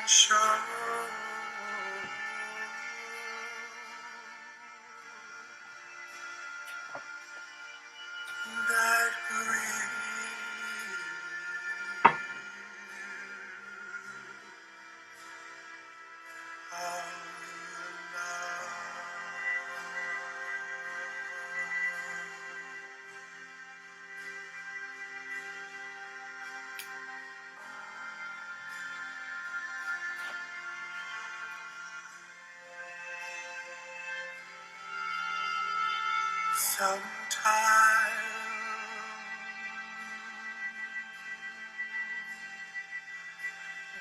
show that we are sometime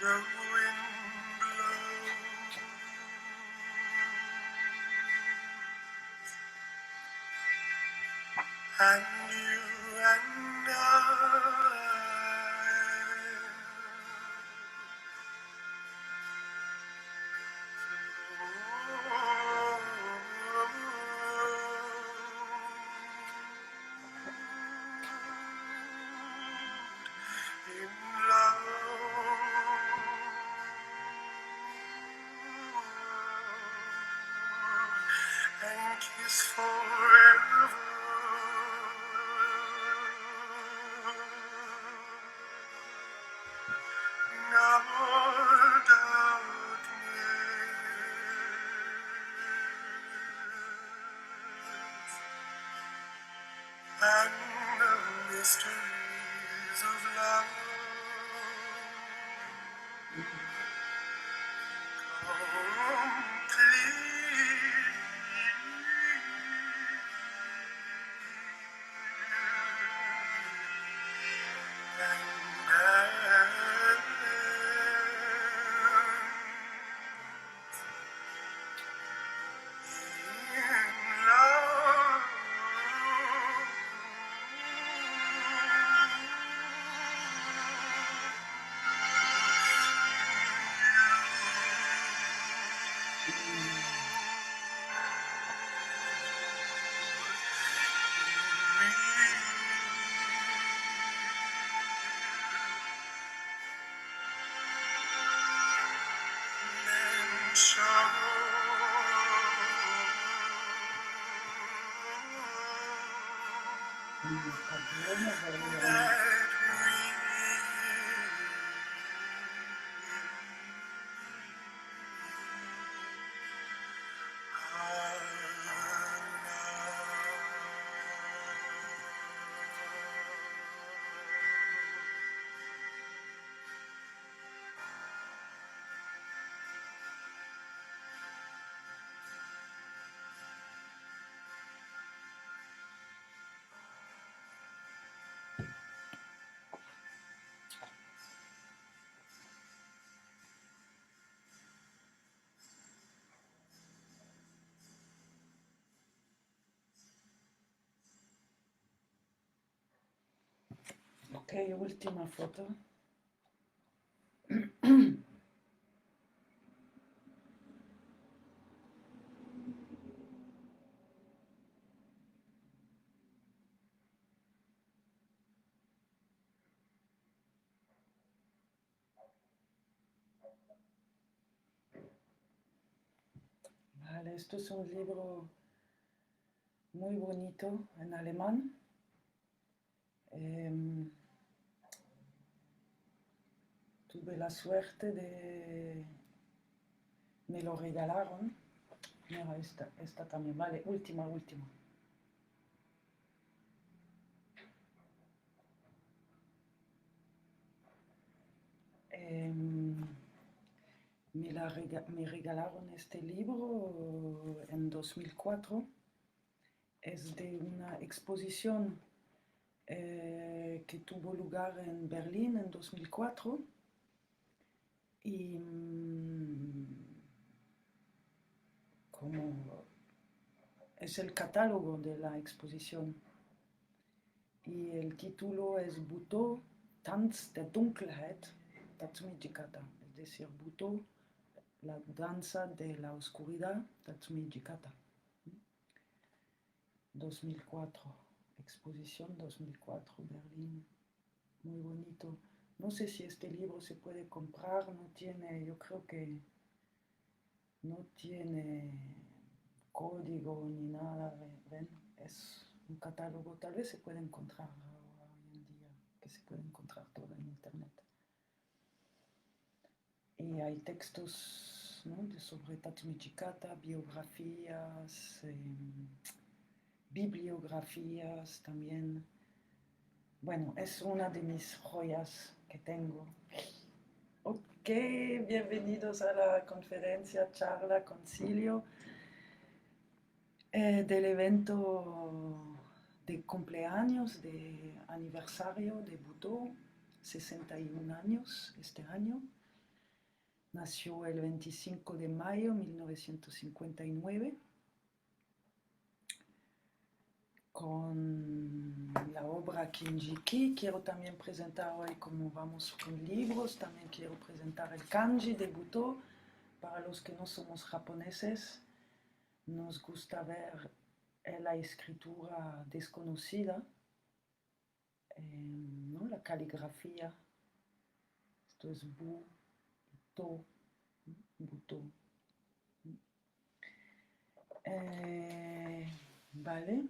the wind blows and you and in love and kiss forever. No darkness and the mysteries of love Ok, última foto. Vale, esto es un libro muy bonito en alemán. Tuve la suerte de... Me lo regalaron. Mira, esta también, vale, última. Me regalaron este libro en 2004. Es de una exposición que tuvo lugar en Berlín en 2004 y como es el catálogo de la exposición y el título es Butoh, Tanz der Dunkelheit, Tatsumi Jikata, es decir, Butoh, la danza de la oscuridad, Tatsumi Jikata. 2004, exposición 2004, Berlín, muy bonito. No sé si este libro se puede comprar, no tiene, yo creo que no tiene código ni nada, ¿ven? Es un catálogo, tal vez se puede encontrar ahora, hoy en día, que se puede encontrar todo en internet. Y hay textos, ¿no?, sobre Tatsumijikata, biografías, bibliografías también. Bueno, es una de mis joyas que tengo. Ok, bienvenidos a la conferencia, charla, concilio del evento de cumpleaños, de aniversario de Buto, 61 años este año. Nació el 25 de mayo de 1959 con la obra Kinjiki. Quiero también presentar hoy, como vamos con libros, también quiero presentar el kanji de Buto. Para los que no somos japoneses, nos gusta ver la escritura desconocida, ¿no?, la caligrafía. Esto es Buto, Buto. Vale.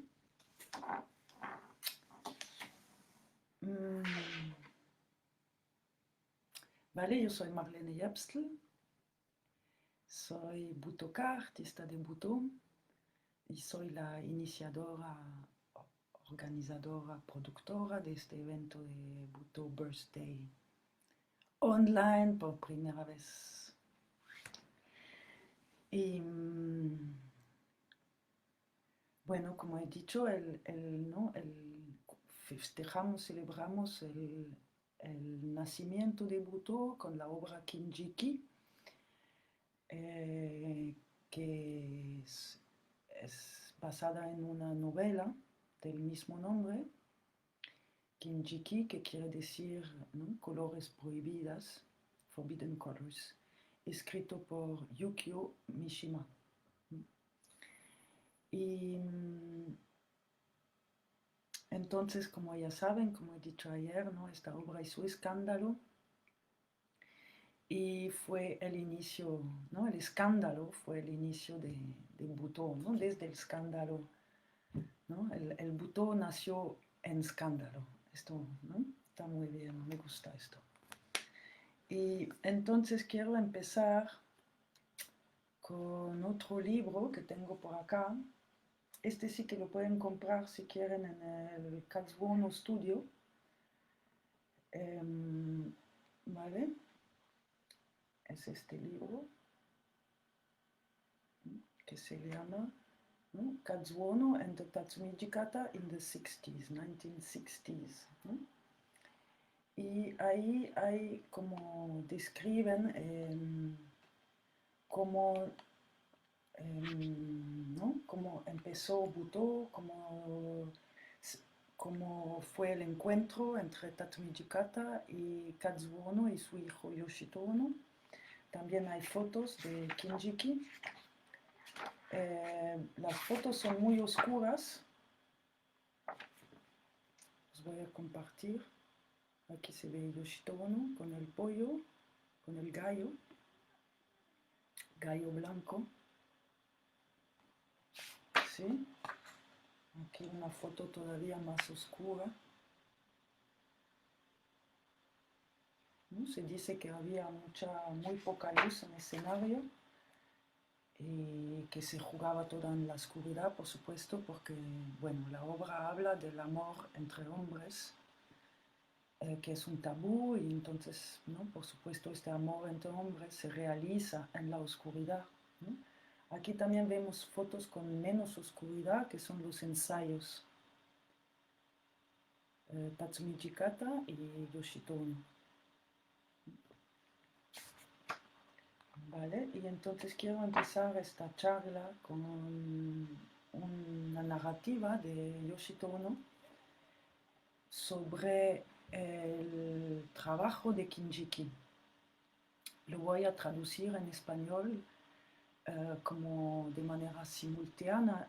Vale, yo soy Marlene Jepstl, soy Butoka, artista de Buto, y soy la iniciadora, organizadora, productora de este evento de Buto Birthday online por primera vez. Y bueno, como he dicho, ¿no?, festejamos, celebramos el nacimiento de Buto con la obra Kinjiki, que es basada en una novela del mismo nombre, Kinjiki, que quiere decir, ¿no?, colores prohibidas, Forbidden Colors, escrito por Yukio Mishima. Y entonces, como ya saben, como he dicho ayer, ¿no?, esta obra hizo escándalo y fue el inicio, ¿no?, el escándalo fue el inicio de Buto, ¿no?, desde el escándalo, ¿no?, el Buto nació en escándalo. Esto, ¿no?, está muy bien, me gusta esto. Y entonces quiero empezar con otro libro que tengo por acá. Este sí que lo pueden comprar si quieren en el Katsuono Studio. Vale, es este libro que se llama, ¿no?, Katsuono and the Tatsumijikata in the 60s, 1960s, ¿no? Y ahí hay como describen cómo, ¿no?, cómo empezó Buto, cómo fue el encuentro entre Tatsumijikata y Katsuono y su hijo Yoshito Ono. También hay fotos de Kinjiki. Las fotos son muy oscuras. Os voy a compartir. Aquí se ve Yoshito Ono con el pollo, con el gallo blanco. ¿Sí? Aquí una foto todavía más oscura. ¿No? Se dice que había muy poca luz en el escenario y que se jugaba toda en la oscuridad, por supuesto, porque, bueno, la obra habla del amor entre hombres, que es un tabú, y entonces, ¿no?, por supuesto, este amor entre hombres se realiza en la oscuridad, ¿no? Aquí también vemos fotos con menos oscuridad, que son los ensayos. Tatsumijikata y Yoshito Ono. Vale, y entonces quiero empezar esta charla con una narrativa de Yoshito Ono sobre el trabajo de Kinjiki. Lo voy a traducir en español como de manera simultánea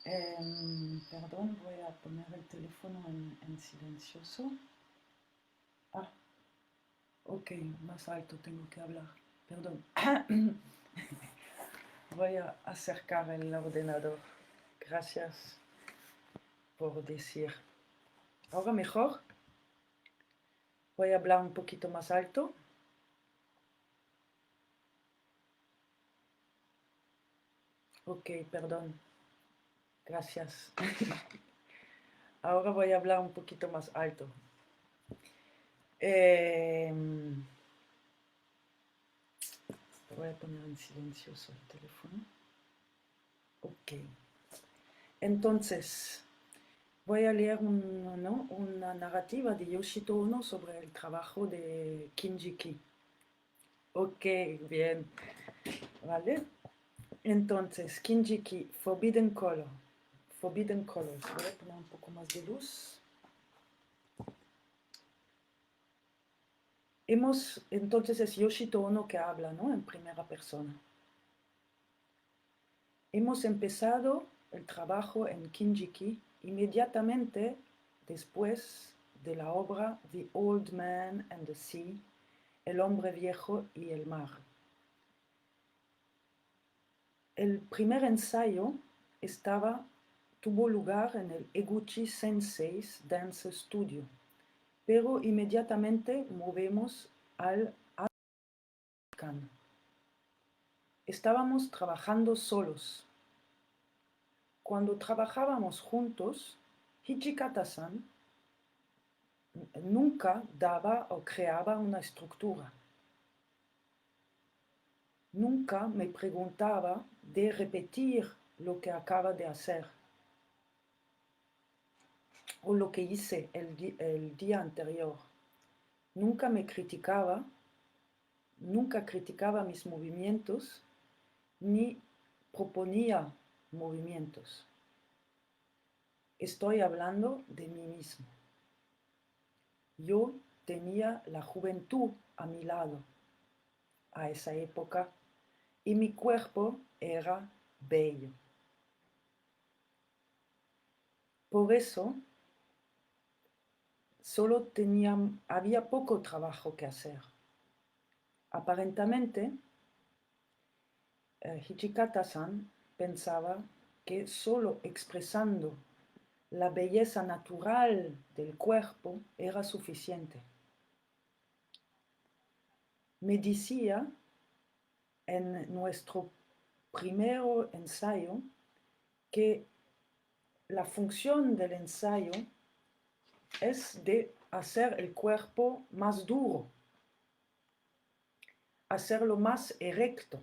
Perdón, voy a poner el teléfono en silencioso. Ah, ok, más alto tengo que hablar. Perdón. Voy a acercar el ordenador. Gracias por decir. Ahora mejor. Voy a hablar un poquito más alto. Ok, perdón. Gracias. Ahora voy a hablar un poquito más alto. Voy a poner en silencioso el teléfono. Ok. Entonces, voy a leer una narrativa de Yoshito Ono sobre el trabajo de Kinjiki. Ok, bien. ¿Vale? Entonces, Kinjiki, Forbidden Color. Forbidden Colors. Voy a poner un poco más de luz. Entonces es Yoshito Ono que habla, ¿no? En primera persona. Hemos empezado el trabajo en Kinjiki inmediatamente después de la obra The Old Man and the Sea, El hombre viejo y el mar. El primer ensayo tuvo lugar en el Eguchi Sensei's Dance Studio, pero inmediatamente movemos al Atkan. Estábamos trabajando solos. Cuando trabajábamos juntos, Hijikata-san nunca daba o creaba una estructura. Nunca me preguntaba de repetir lo que acaba de hacer o lo que hice el día anterior. Nunca me criticaba, nunca criticaba mis movimientos ni proponía movimientos. Estoy hablando de mí mismo. Yo tenía la juventud a mi lado a esa época y mi cuerpo era bello. Por eso había poco trabajo que hacer. Aparentemente, Hijikata-san pensaba que solo expresando la belleza natural del cuerpo era suficiente. Me decía en nuestro primer ensayo que la función del ensayo es de hacer el cuerpo más duro, hacerlo más erecto.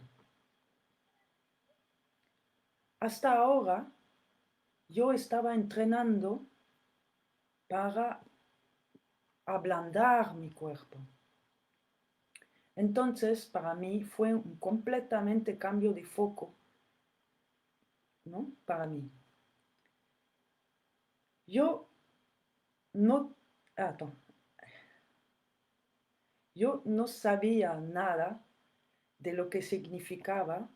Hasta ahora yo estaba entrenando para ablandar mi cuerpo. Entonces, para mí fue un completamente cambio de foco, ¿no? Para mí. Yo no, yo no sabía nada de lo que significaba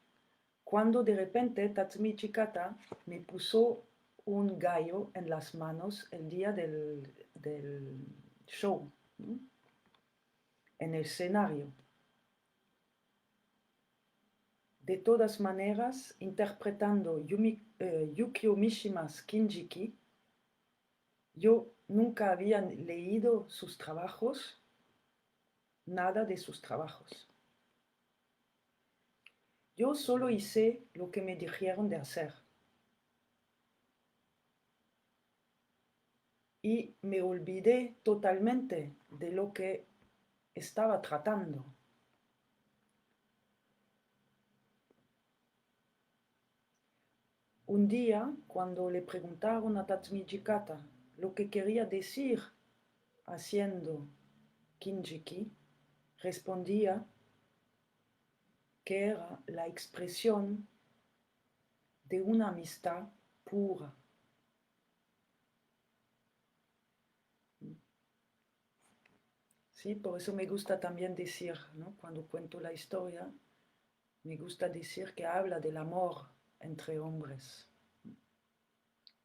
cuando de repente Tatsumi Chikata me puso un gallo en las manos el día del show, ¿no? En el escenario. De todas maneras, interpretando Yukio Mishima's Kinjiki, yo nunca había leído sus trabajos, nada de sus trabajos. Yo solo hice lo que me dijeron de hacer. Y me olvidé totalmente de lo que estaba tratando. Un día, cuando le preguntaron a Tatsumi Chikata lo que quería decir haciendo Kinjiki, respondía que era la expresión de una amistad pura. Sí, por eso me gusta también decir, ¿no? Cuando cuento la historia, me gusta decir que habla del amor entre hombres.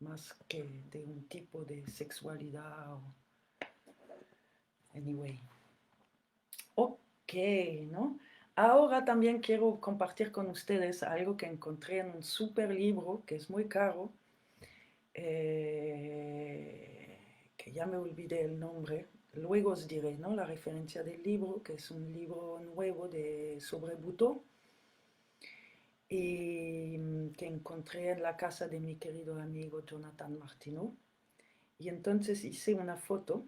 más que de un tipo de sexualidad. Anyway. Ok, ¿no? Ahora también quiero compartir con ustedes algo que encontré en un super libro que es muy caro, que ya me olvidé el nombre. Luego os diré, ¿no? La referencia del libro, que es un libro nuevo sobre Butó y que encontré en la casa de mi querido amigo Jonathan Martineau. Y entonces hice una foto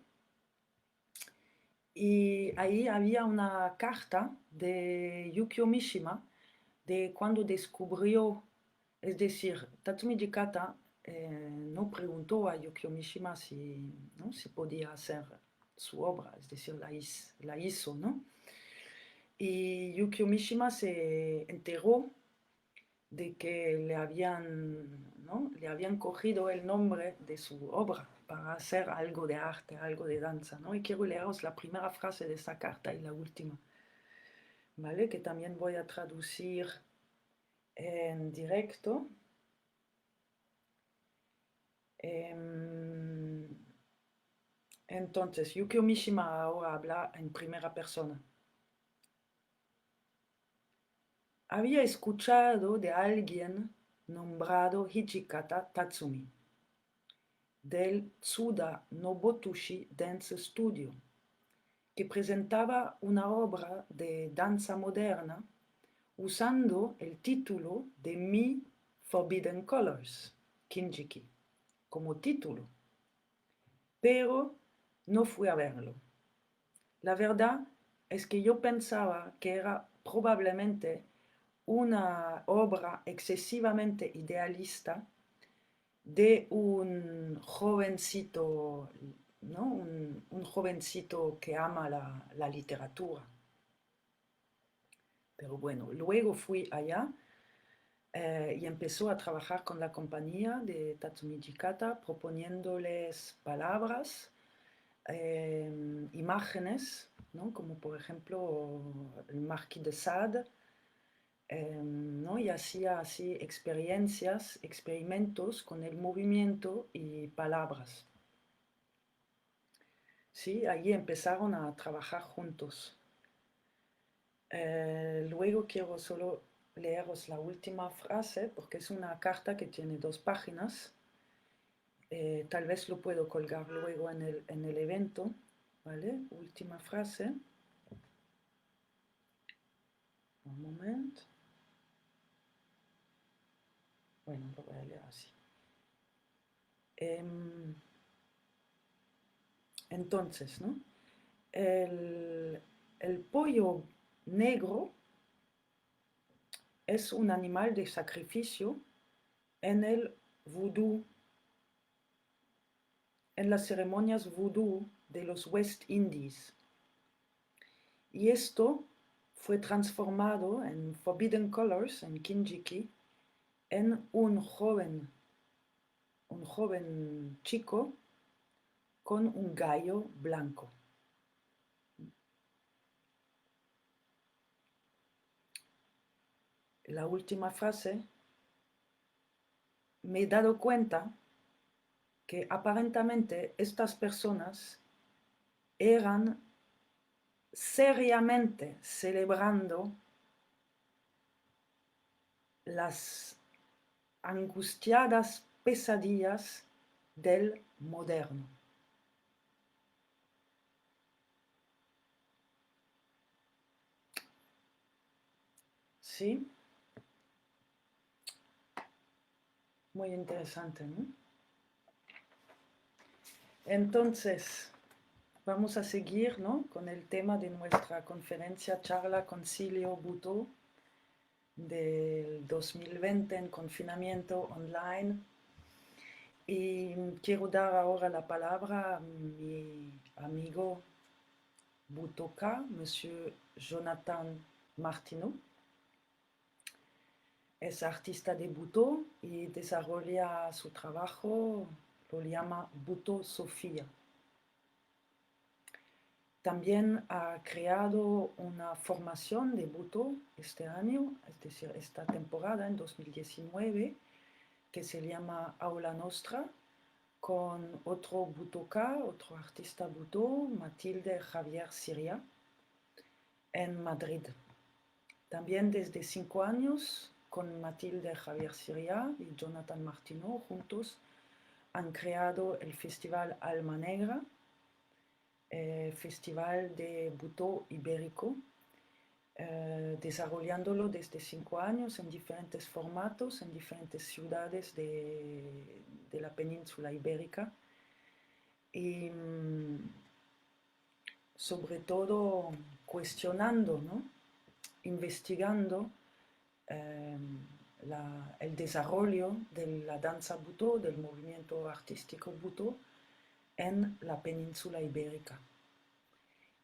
y ahí había una carta de Yukio Mishima de cuando descubrió, es decir, Tatsumi Jikata no preguntó a Yukio Mishima si, ¿no?, si podía hacer su obra, es decir, la hizo, ¿no? Y Yukio Mishima se enteró de que ¿no?, le habían cogido el nombre de su obra para hacer algo de arte, algo de danza, ¿no? Y quiero leeros la primera frase de esa carta y la última, ¿vale? Que también voy a traducir en directo. Entonces, Yukio Mishima ahora habla en primera persona. Había escuchado de alguien nombrado Hijikata Tatsumi, del Tsuda Nobutoshi Dance Studio, que presentaba una obra de danza moderna usando el título de Mi Forbidden Colors, Kinjiki, como título. Pero no fui a verlo. La verdad es que yo pensaba que era probablemente una obra excesivamente idealista de un jovencito, ¿no? Un jovencito que ama la literatura. Pero bueno, luego fui allá y empezó a trabajar con la compañía de Tatsumi Jikata, proponiéndoles palabras, imágenes, ¿no?, como por ejemplo el Marquis de Sade, ¿no? Y hacía así experimentos con el movimiento y palabras. Sí, allí empezaron a trabajar juntos. Luego quiero solo leeros la última frase porque es una carta que tiene 2 páginas. Tal vez lo puedo colgar luego en el evento, ¿vale? Última frase. Un momento. Bueno, lo voy a leer así. Entonces, ¿no? El pollo negro es un animal de sacrificio en el vudú, en las ceremonias vudú de los West Indies. Y esto fue transformado en Forbidden Colors, en Kinjiki, en un joven chico con un gallo blanco. La última frase, me he dado cuenta que aparentemente estas personas eran seriamente celebrando las angustiadas pesadillas del moderno. ¿Sí? Muy interesante, ¿no? Entonces, vamos a seguir, ¿no?, con el tema de nuestra conferencia, charla, concilio, Butó del 2020 en confinamiento online. Y quiero dar ahora la palabra a mi amigo Butoka, Monsieur Jonathan Martineau. Es artista de Butó y desarrolla su trabajo, lo llama Butó Sofía. También ha creado una formación de Butó este año, es decir, esta temporada, en 2019, que se llama Aula Nostra, con otro butoka, otro artista butó, Matilde Javier Siria, en Madrid. También desde 5 años, con Matilde Javier Siria y Jonathan Martineau, juntos han creado el Festival Alma Negra, Festival de Butó Ibérico, desarrollándolo desde 5 años en diferentes formatos, en diferentes ciudades de la península ibérica y sobre todo cuestionando, ¿no? Investigando el desarrollo de la danza butó, del movimiento artístico butó en la península ibérica.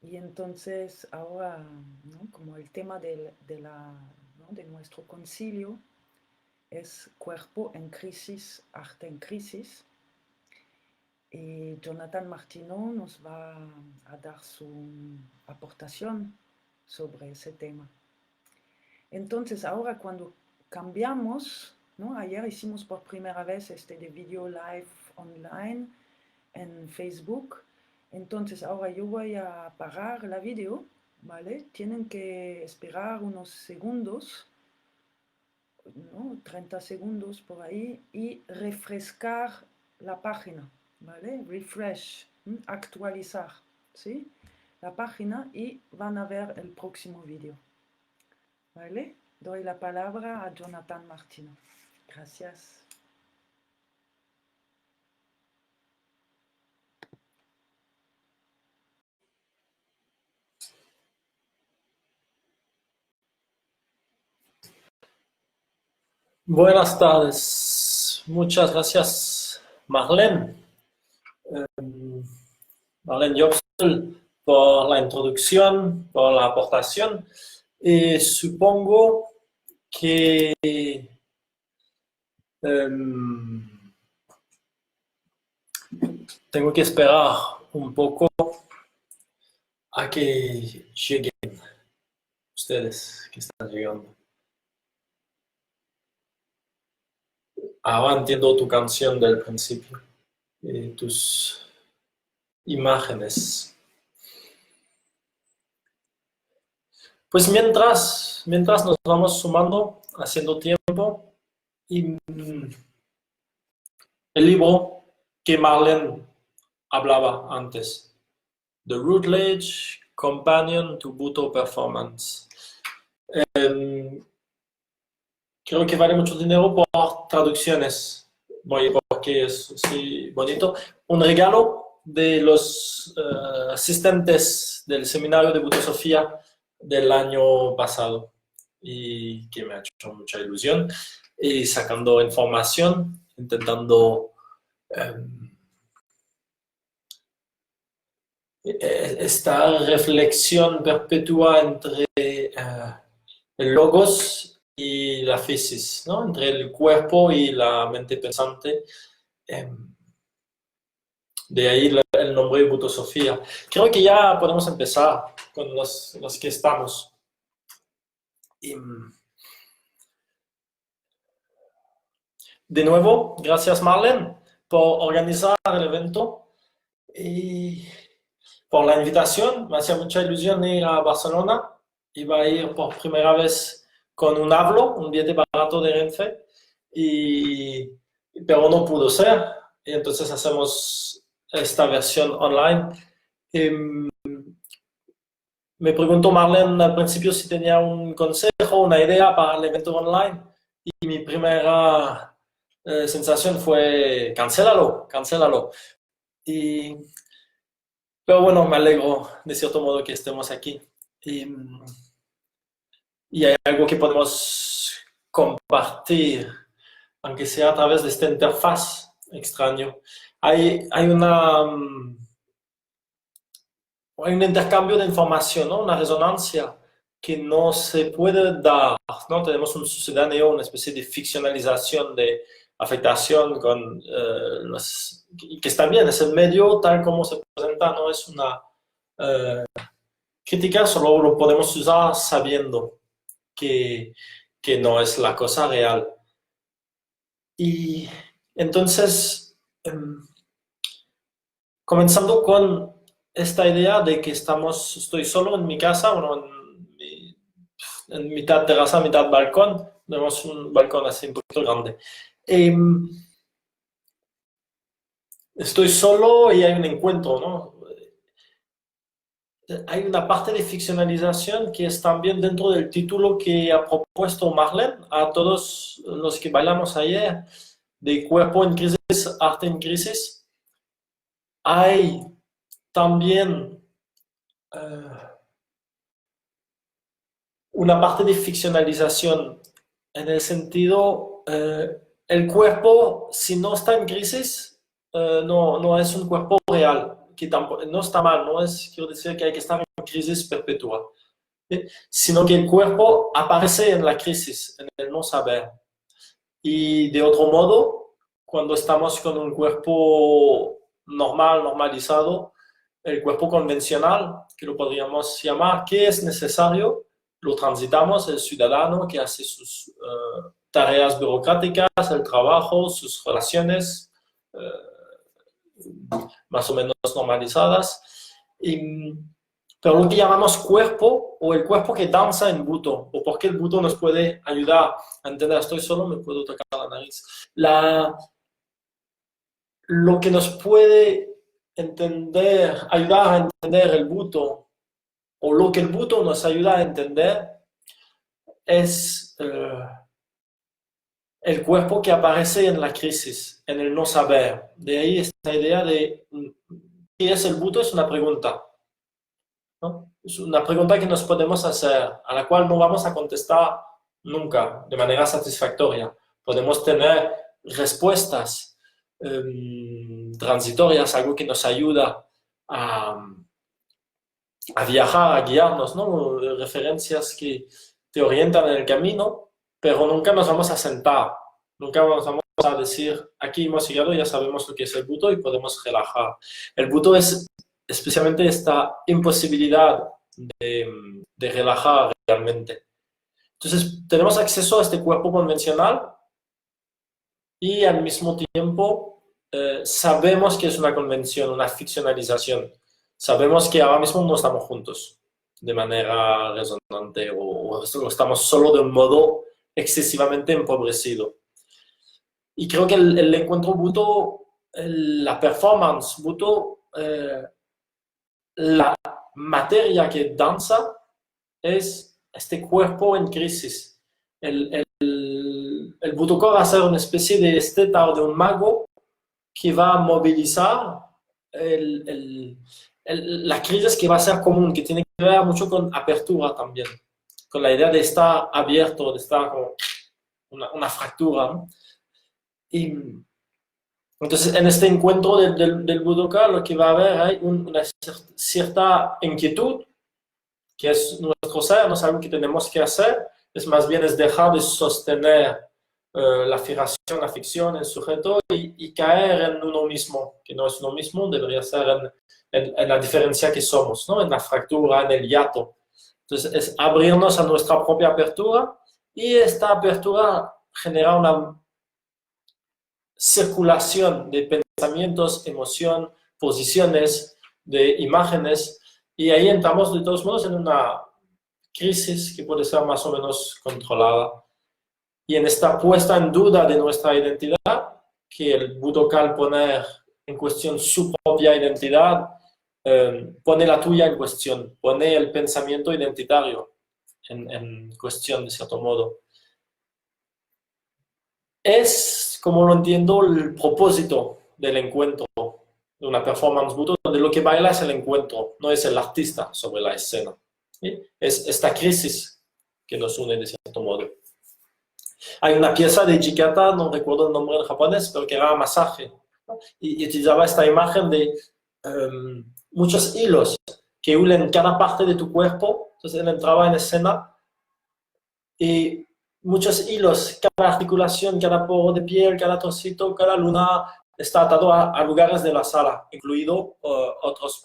Y entonces ahora, ¿no? Como el tema ¿no? de nuestro concilio es cuerpo en crisis, arte en crisis, y Jonathan Martineau nos va a dar su aportación sobre ese tema. Entonces ahora cuando cambiamos, ¿no? Ayer hicimos por primera vez este de video live online en Facebook. Entonces ahora yo voy a parar la video, ¿vale? Tienen que esperar unos segundos, ¿no? 30 segundos por ahí, y refrescar la página, ¿vale? Refresh, actualizar, ¿sí? La página y van a ver el próximo video, ¿vale? Doy la palabra a Jonathan Martineau. Gracias. Buenas tardes. Muchas gracias, Marlene. Marlene Jobsel, por la introducción, por la aportación. Supongo que tengo que esperar un poco a que lleguen ustedes que están llegando. Ahora entiendo tu canción del principio, tus imágenes. Pues mientras nos vamos sumando, haciendo tiempo, y el libro que Marlene hablaba antes, The Routledge Companion to Butto Performance. Creo que vale mucho dinero por traducciones, porque es sí, bonito. Un regalo de los asistentes del seminario de Butosofía del año pasado y que me ha hecho mucha ilusión. Y sacando información, intentando esta reflexión perpetua entre el logos y la physis, ¿no? Entre el cuerpo y la mente pensante. De ahí el nombre de Butosofía. Creo que ya podemos empezar con los que estamos. De nuevo, gracias Marlene por organizar el evento y por la invitación. Me hacía mucha ilusión ir a Barcelona. Iba a ir por primera vez con un Avlo, un billete barato de Renfe, pero no pudo ser. Y entonces hacemos esta versión online. Me preguntó Marlene al principio si tenía un consejo, una idea para el evento online. Y mi primera sensación fue, cancélalo. Pero bueno, me alegro de cierto modo que estemos aquí. Y hay algo que podemos compartir, aunque sea a través de esta interfaz extraño. Hay un intercambio de información, ¿no? Una resonancia que no se puede dar, ¿no? Tenemos un sucedáneo, una especie de ficcionalización de afectación con que está bien, es el medio tal como se presenta, no es una crítica, solo lo podemos usar sabiendo que no es la cosa real. Y entonces, comenzando con esta idea de que estoy solo en mi casa, bueno, en mitad terraza, mitad balcón, tenemos un balcón así un poquito grande. Estoy solo y hay un encuentro, ¿no? Hay una parte de ficcionalización que es también dentro del título que ha propuesto Marlene a todos los que bailamos ayer, de Cuerpo en Crisis, Arte en Crisis. Hay también una parte de ficcionalización en el sentido, el cuerpo, si no está en crisis, no es un cuerpo real, que tampoco, no está mal, no es, quiero decir que hay que estar en crisis perpetua, ¿sí? Sino que el cuerpo aparece en la crisis, en el no saber. Y de otro modo, cuando estamos con un cuerpo normal, normalizado, el cuerpo convencional, que lo podríamos llamar, ¿qué es necesario? Lo transitamos, el ciudadano que hace sus tareas burocráticas, el trabajo, sus relaciones más o menos normalizadas. Pero lo que llamamos cuerpo, o el cuerpo que danza en buto, o porque el buto nos puede ayudar a entender, estoy solo, me puedo tocar la nariz. Lo que nos puede ayudar a entender el buto, o lo que el buto nos ayuda a entender, es el cuerpo que aparece en la crisis, en el no saber. De ahí esta idea de ¿qué es el buto? Es una pregunta, ¿no? Es una pregunta que nos podemos hacer, a la cual no vamos a contestar nunca de manera satisfactoria. Podemos tener respuestas transitorias, algo que nos ayuda a viajar, a guiarnos, ¿no? Referencias que te orientan en el camino, pero nunca nos vamos a sentar, nunca nos vamos a decir, aquí hemos llegado, ya sabemos lo que es el buto y podemos relajar. El buto es especialmente esta imposibilidad de relajar realmente. Entonces, tenemos acceso a este cuerpo convencional y al mismo tiempo sabemos que es una convención, una ficcionalización. Sabemos que ahora mismo no estamos juntos de manera resonante o estamos solo de un modo excesivamente empobrecido. Y creo que el encuentro buto, la performance buto, la materia que danza es este cuerpo en crisis. El butocore va a ser una especie de esteta o de un mago que va a movilizar la crisis que va a ser común, que tiene que ver mucho con apertura también, con la idea de estar abierto, de estar como una fractura, ¿no? Y entonces en este encuentro del Budokai lo que va a haber hay una cierta inquietud, que es nuestro ser, no es algo que tenemos que hacer, es más bien es dejar de sostener la fijación, la ficción, el sujeto y caer en uno mismo, que no es uno mismo, debería ser en la diferencia que somos, ¿no? En la fractura, en el hiato. Entonces es abrirnos a nuestra propia apertura y esta apertura genera una circulación de pensamientos, emoción, posiciones, de imágenes, y ahí entramos de todos modos en una crisis que puede ser más o menos controlada. Y en esta puesta en duda de nuestra identidad, que el Budokai al poner en cuestión su propia identidad, pone la tuya en cuestión, pone el pensamiento identitario en cuestión de cierto modo. Es, como lo entiendo, el propósito del encuentro, de una performance buto, donde lo que baila es el encuentro, no es el artista sobre la escena. ¿Sí? Es esta crisis que nos une de cierto modo. Hay una pieza de Jikata, no recuerdo el nombre en japonés, pero que era masaje, ¿no? Y utilizaba esta imagen de muchos hilos que unen cada parte de tu cuerpo. Entonces él entraba en escena y muchos hilos, cada articulación, cada poro de piel, cada trocito, cada luna está atado a lugares de la sala, incluido otras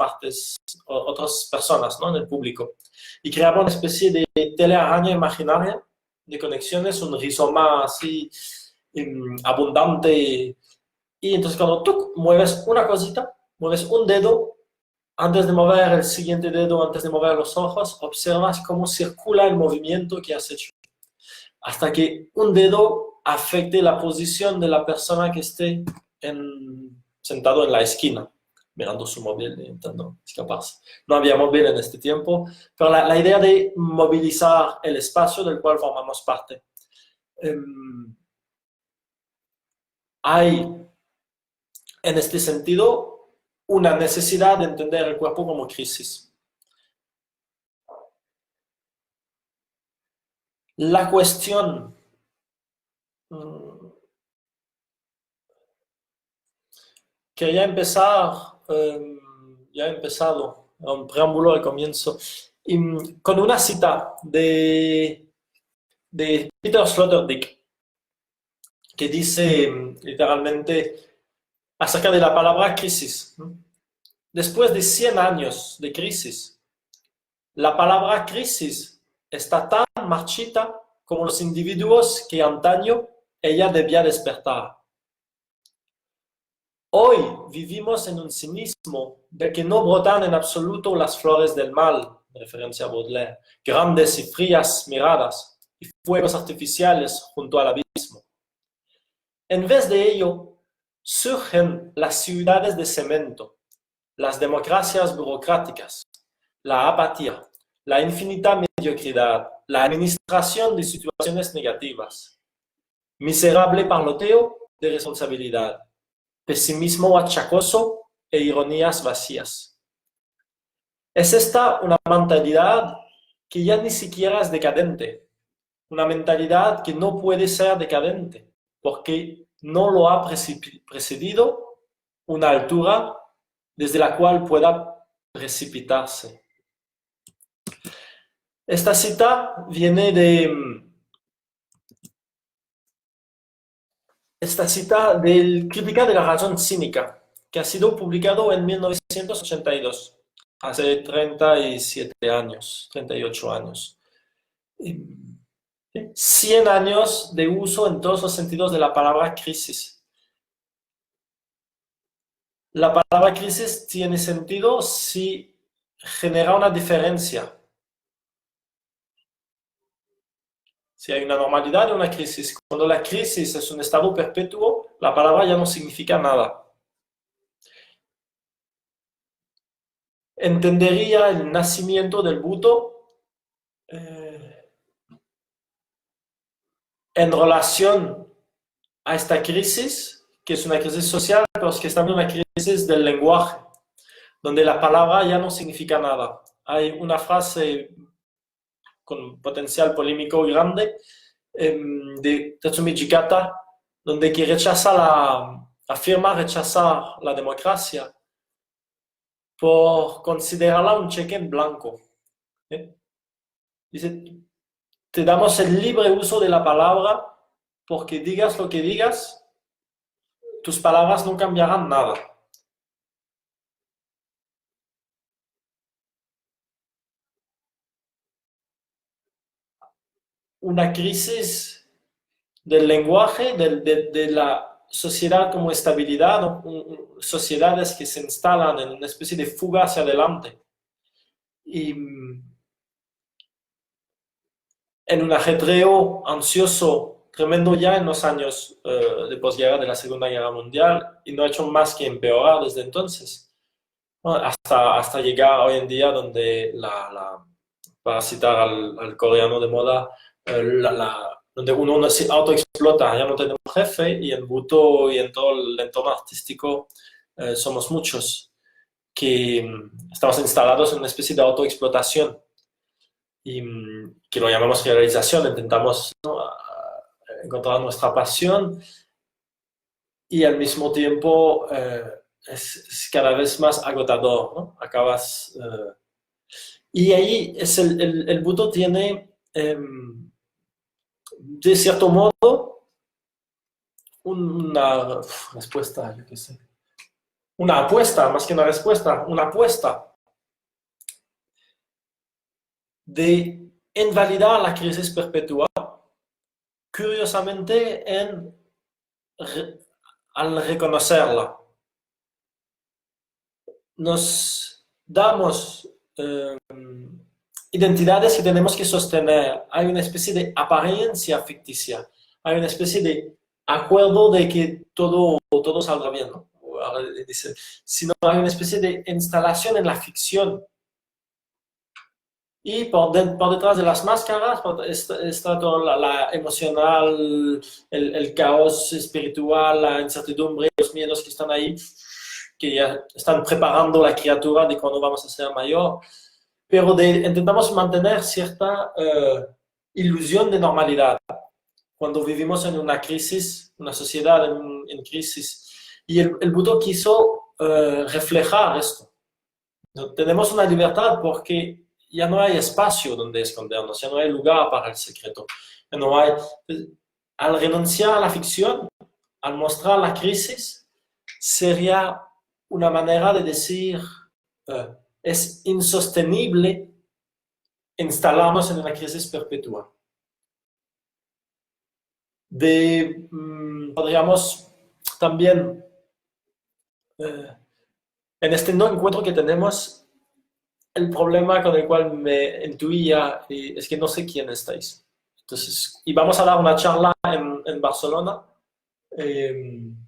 personas, ¿no? En el público. Y creaba una especie de telearaña imaginaria de conexiones, un rizoma así abundante. Y entonces cuando tú mueves una cosita, mueves un dedo, antes de mover el siguiente dedo, antes de mover los ojos, observas cómo circula el movimiento que has hecho. Hasta que un dedo afecte la posición de la persona que esté sentado en la esquina, mirando su móvil e intentando escaparse. No había móvil en este tiempo, pero la idea de movilizar el espacio del cual formamos parte. Hay, en este sentido, una necesidad de entender el cuerpo como crisis. La cuestión quería empezar, ya he empezado, un preámbulo al comienzo, con una cita de Peter Sloterdijk, que dice literalmente acerca de la palabra crisis. Después de 100 años de crisis, la palabra crisis está tan marchita como los individuos que antaño ella debía despertar. Hoy vivimos en un cinismo del que no brotan en absoluto las flores del mal, de referencia a Baudelaire, grandes y frías miradas y fuegos artificiales junto al abismo. En vez de ello, surgen las ciudades de cemento, las democracias burocráticas, la apatía, la infinita mediocridad, la administración de situaciones negativas, miserable parloteo de responsabilidad, pesimismo achacoso e ironías vacías. Es esta una mentalidad que ya ni siquiera es decadente, una mentalidad que no puede ser decadente, porque no lo ha precedido una altura desde la cual pueda precipitarse. Esta cita viene del Crítica de la razón cínica, que ha sido publicado en 1982, hace 37 años, 38 años. 100 años de uso en todos los sentidos de la palabra crisis. La palabra crisis tiene sentido si genera una diferencia. Si hay una normalidad y una crisis. Cuando la crisis es un estado perpetuo, la palabra ya no significa nada. Entendería el nacimiento del Buto en relación a esta crisis, que es una crisis social, pero es que es también una crisis del lenguaje, donde la palabra ya no significa nada. Hay una frase con potencial polémico grande de Tatsumi Jikata, donde que afirma rechazar la democracia por considerarla un cheque en blanco. Dice, te damos el libre uso de la palabra porque digas lo que digas, tus palabras no cambiarán nada. Una crisis del lenguaje, de la sociedad como estabilidad, sociedades que se instalan en una especie de fuga hacia adelante. Y en un ajetreo ansioso tremendo ya en los años de posguerra de la Segunda Guerra Mundial, y no ha hecho más que empeorar desde entonces, ¿no? hasta llegar hoy en día donde, para citar al coreano de moda, donde uno se autoexplota, ya no tenemos jefe, y en Buto y en todo el entorno artístico somos muchos que estamos instalados en una especie de autoexplotación y que lo llamamos realización. Intentamos, ¿no?, encontrar nuestra pasión, y al mismo tiempo es cada vez más agotador, ¿no? Acabas... y ahí el Buto tiene, de cierto modo, una respuesta, yo qué sé. Una apuesta, más que una respuesta, una apuesta de invalidar la crisis perpetua, curiosamente en al reconocerla, nos damos identidades que tenemos que sostener. Hay una especie de apariencia ficticia, hay una especie de acuerdo de que todo saldrá bien, ¿no? Dice, sino hay una especie de instalación en la ficción. Y por detrás de las máscaras está toda la emocional, el caos espiritual, la incertidumbre, los miedos que están ahí, que ya están preparando la criatura de cuando vamos a ser mayor. Pero intentamos mantener cierta ilusión de normalidad cuando vivimos en una crisis, una sociedad en crisis. Y el Buto quiso reflejar esto. ¿No? Tenemos una libertad porque ya no hay espacio donde escondernos, ya no hay lugar para el secreto. Ya no hay, al renunciar a la ficción, al mostrar la crisis, sería una manera de decir es insostenible instalarnos en una crisis perpetua. Podríamos también, en este no encuentro que tenemos, el problema con el cual me intuía es que no sé quién estáis. Entonces, y vamos a dar una charla en Barcelona, en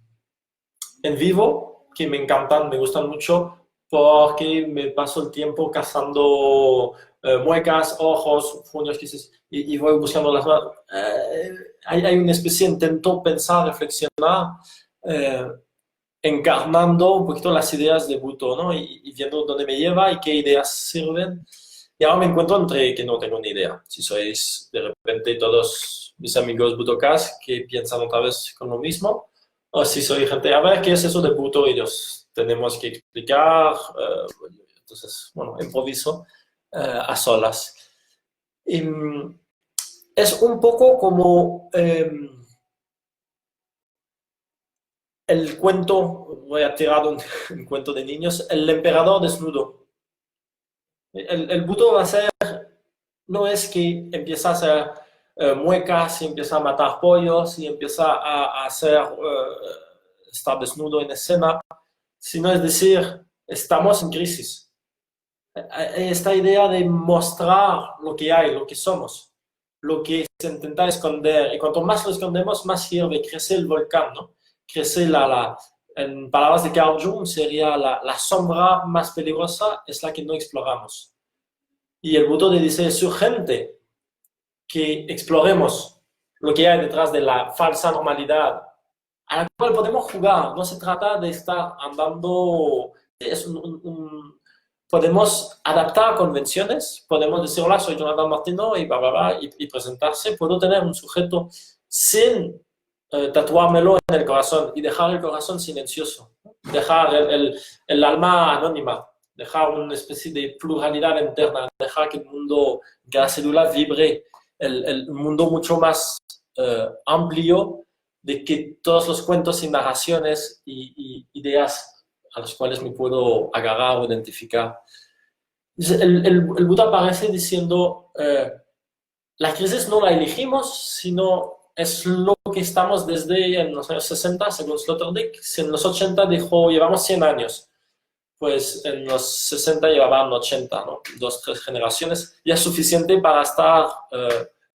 vivo, que me encantan, me gustan mucho, porque me paso el tiempo cazando muecas, ojos, fuños, y voy buscando las manos. Hay una especie de intento pensar, reflexionar, encarnando un poquito las ideas de Buto, ¿no? Y viendo dónde me lleva y qué ideas sirven. Y ahora me encuentro entre que no tengo ni idea. Si sois de repente todos mis amigos butokas que piensan otra vez con lo mismo, o si soy gente, a ver, ¿qué es eso de Buto? Y los tenemos que explicar. Entonces, bueno, improviso a solas. Y, es un poco como el cuento, voy a tirar un cuento de niños, el emperador desnudo. El Buto va a ser, no es que empieza a hacer muecas y empieza a matar pollos y empieza a hacer, estar desnudo en escena, sino es decir, estamos en crisis. Esta idea de mostrar lo que hay, lo que somos, lo que se intenta esconder, y cuanto más lo escondemos, más hierve, crece el volcán, ¿no? Crece en palabras de Carl Jung, sería la sombra más peligrosa, es la que no exploramos. Y el Buto dice, es urgente que exploremos lo que hay detrás de la falsa normalidad, a la cual podemos jugar. No se trata de estar andando, podemos adaptar convenciones, podemos decir, hola, soy Jonathan Martino, y presentarse. Puedo tener un sujeto sin tatuármelo en el corazón y dejar el corazón silencioso, dejar el alma anónima, dejar una especie de pluralidad interna, dejar que el mundo, que la célula vibre, el mundo mucho más amplio de que todos los cuentos y narraciones y ideas a los cuales me puedo agarrar o identificar. El Buda aparece diciendo, la crisis no la elegimos, sino es lo que estamos desde en los años 60, según Sloterdijk. Si en los 80 dijo, llevamos 100 años, pues en los 60 llevaban 80, ¿no? 2, 3 generaciones. Ya es suficiente para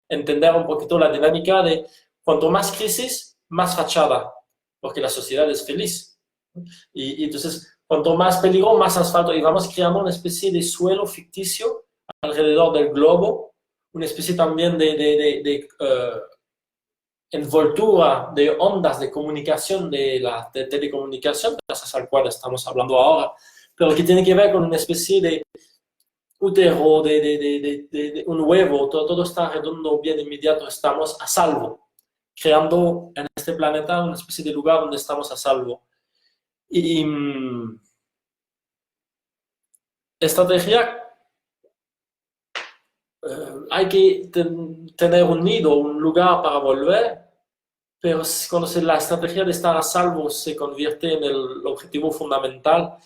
entender un poquito la dinámica de cuanto más crisis, más fachada, porque la sociedad es feliz. Y entonces, cuanto más peligro, más asfalto. Y vamos creando una especie de suelo ficticio alrededor del globo, una especie también de envoltura de ondas de comunicación, de telecomunicación, gracias al cual estamos hablando ahora, pero que tiene que ver con una especie de útero, de un huevo, todo está redondo, bien inmediato, estamos a salvo, creando en este planeta una especie de lugar donde estamos a salvo. Y estrategia, hay que tener un nido, un lugar para volver, pero cuando la estrategia de estar a salvo se convierte en el objetivo fundamental,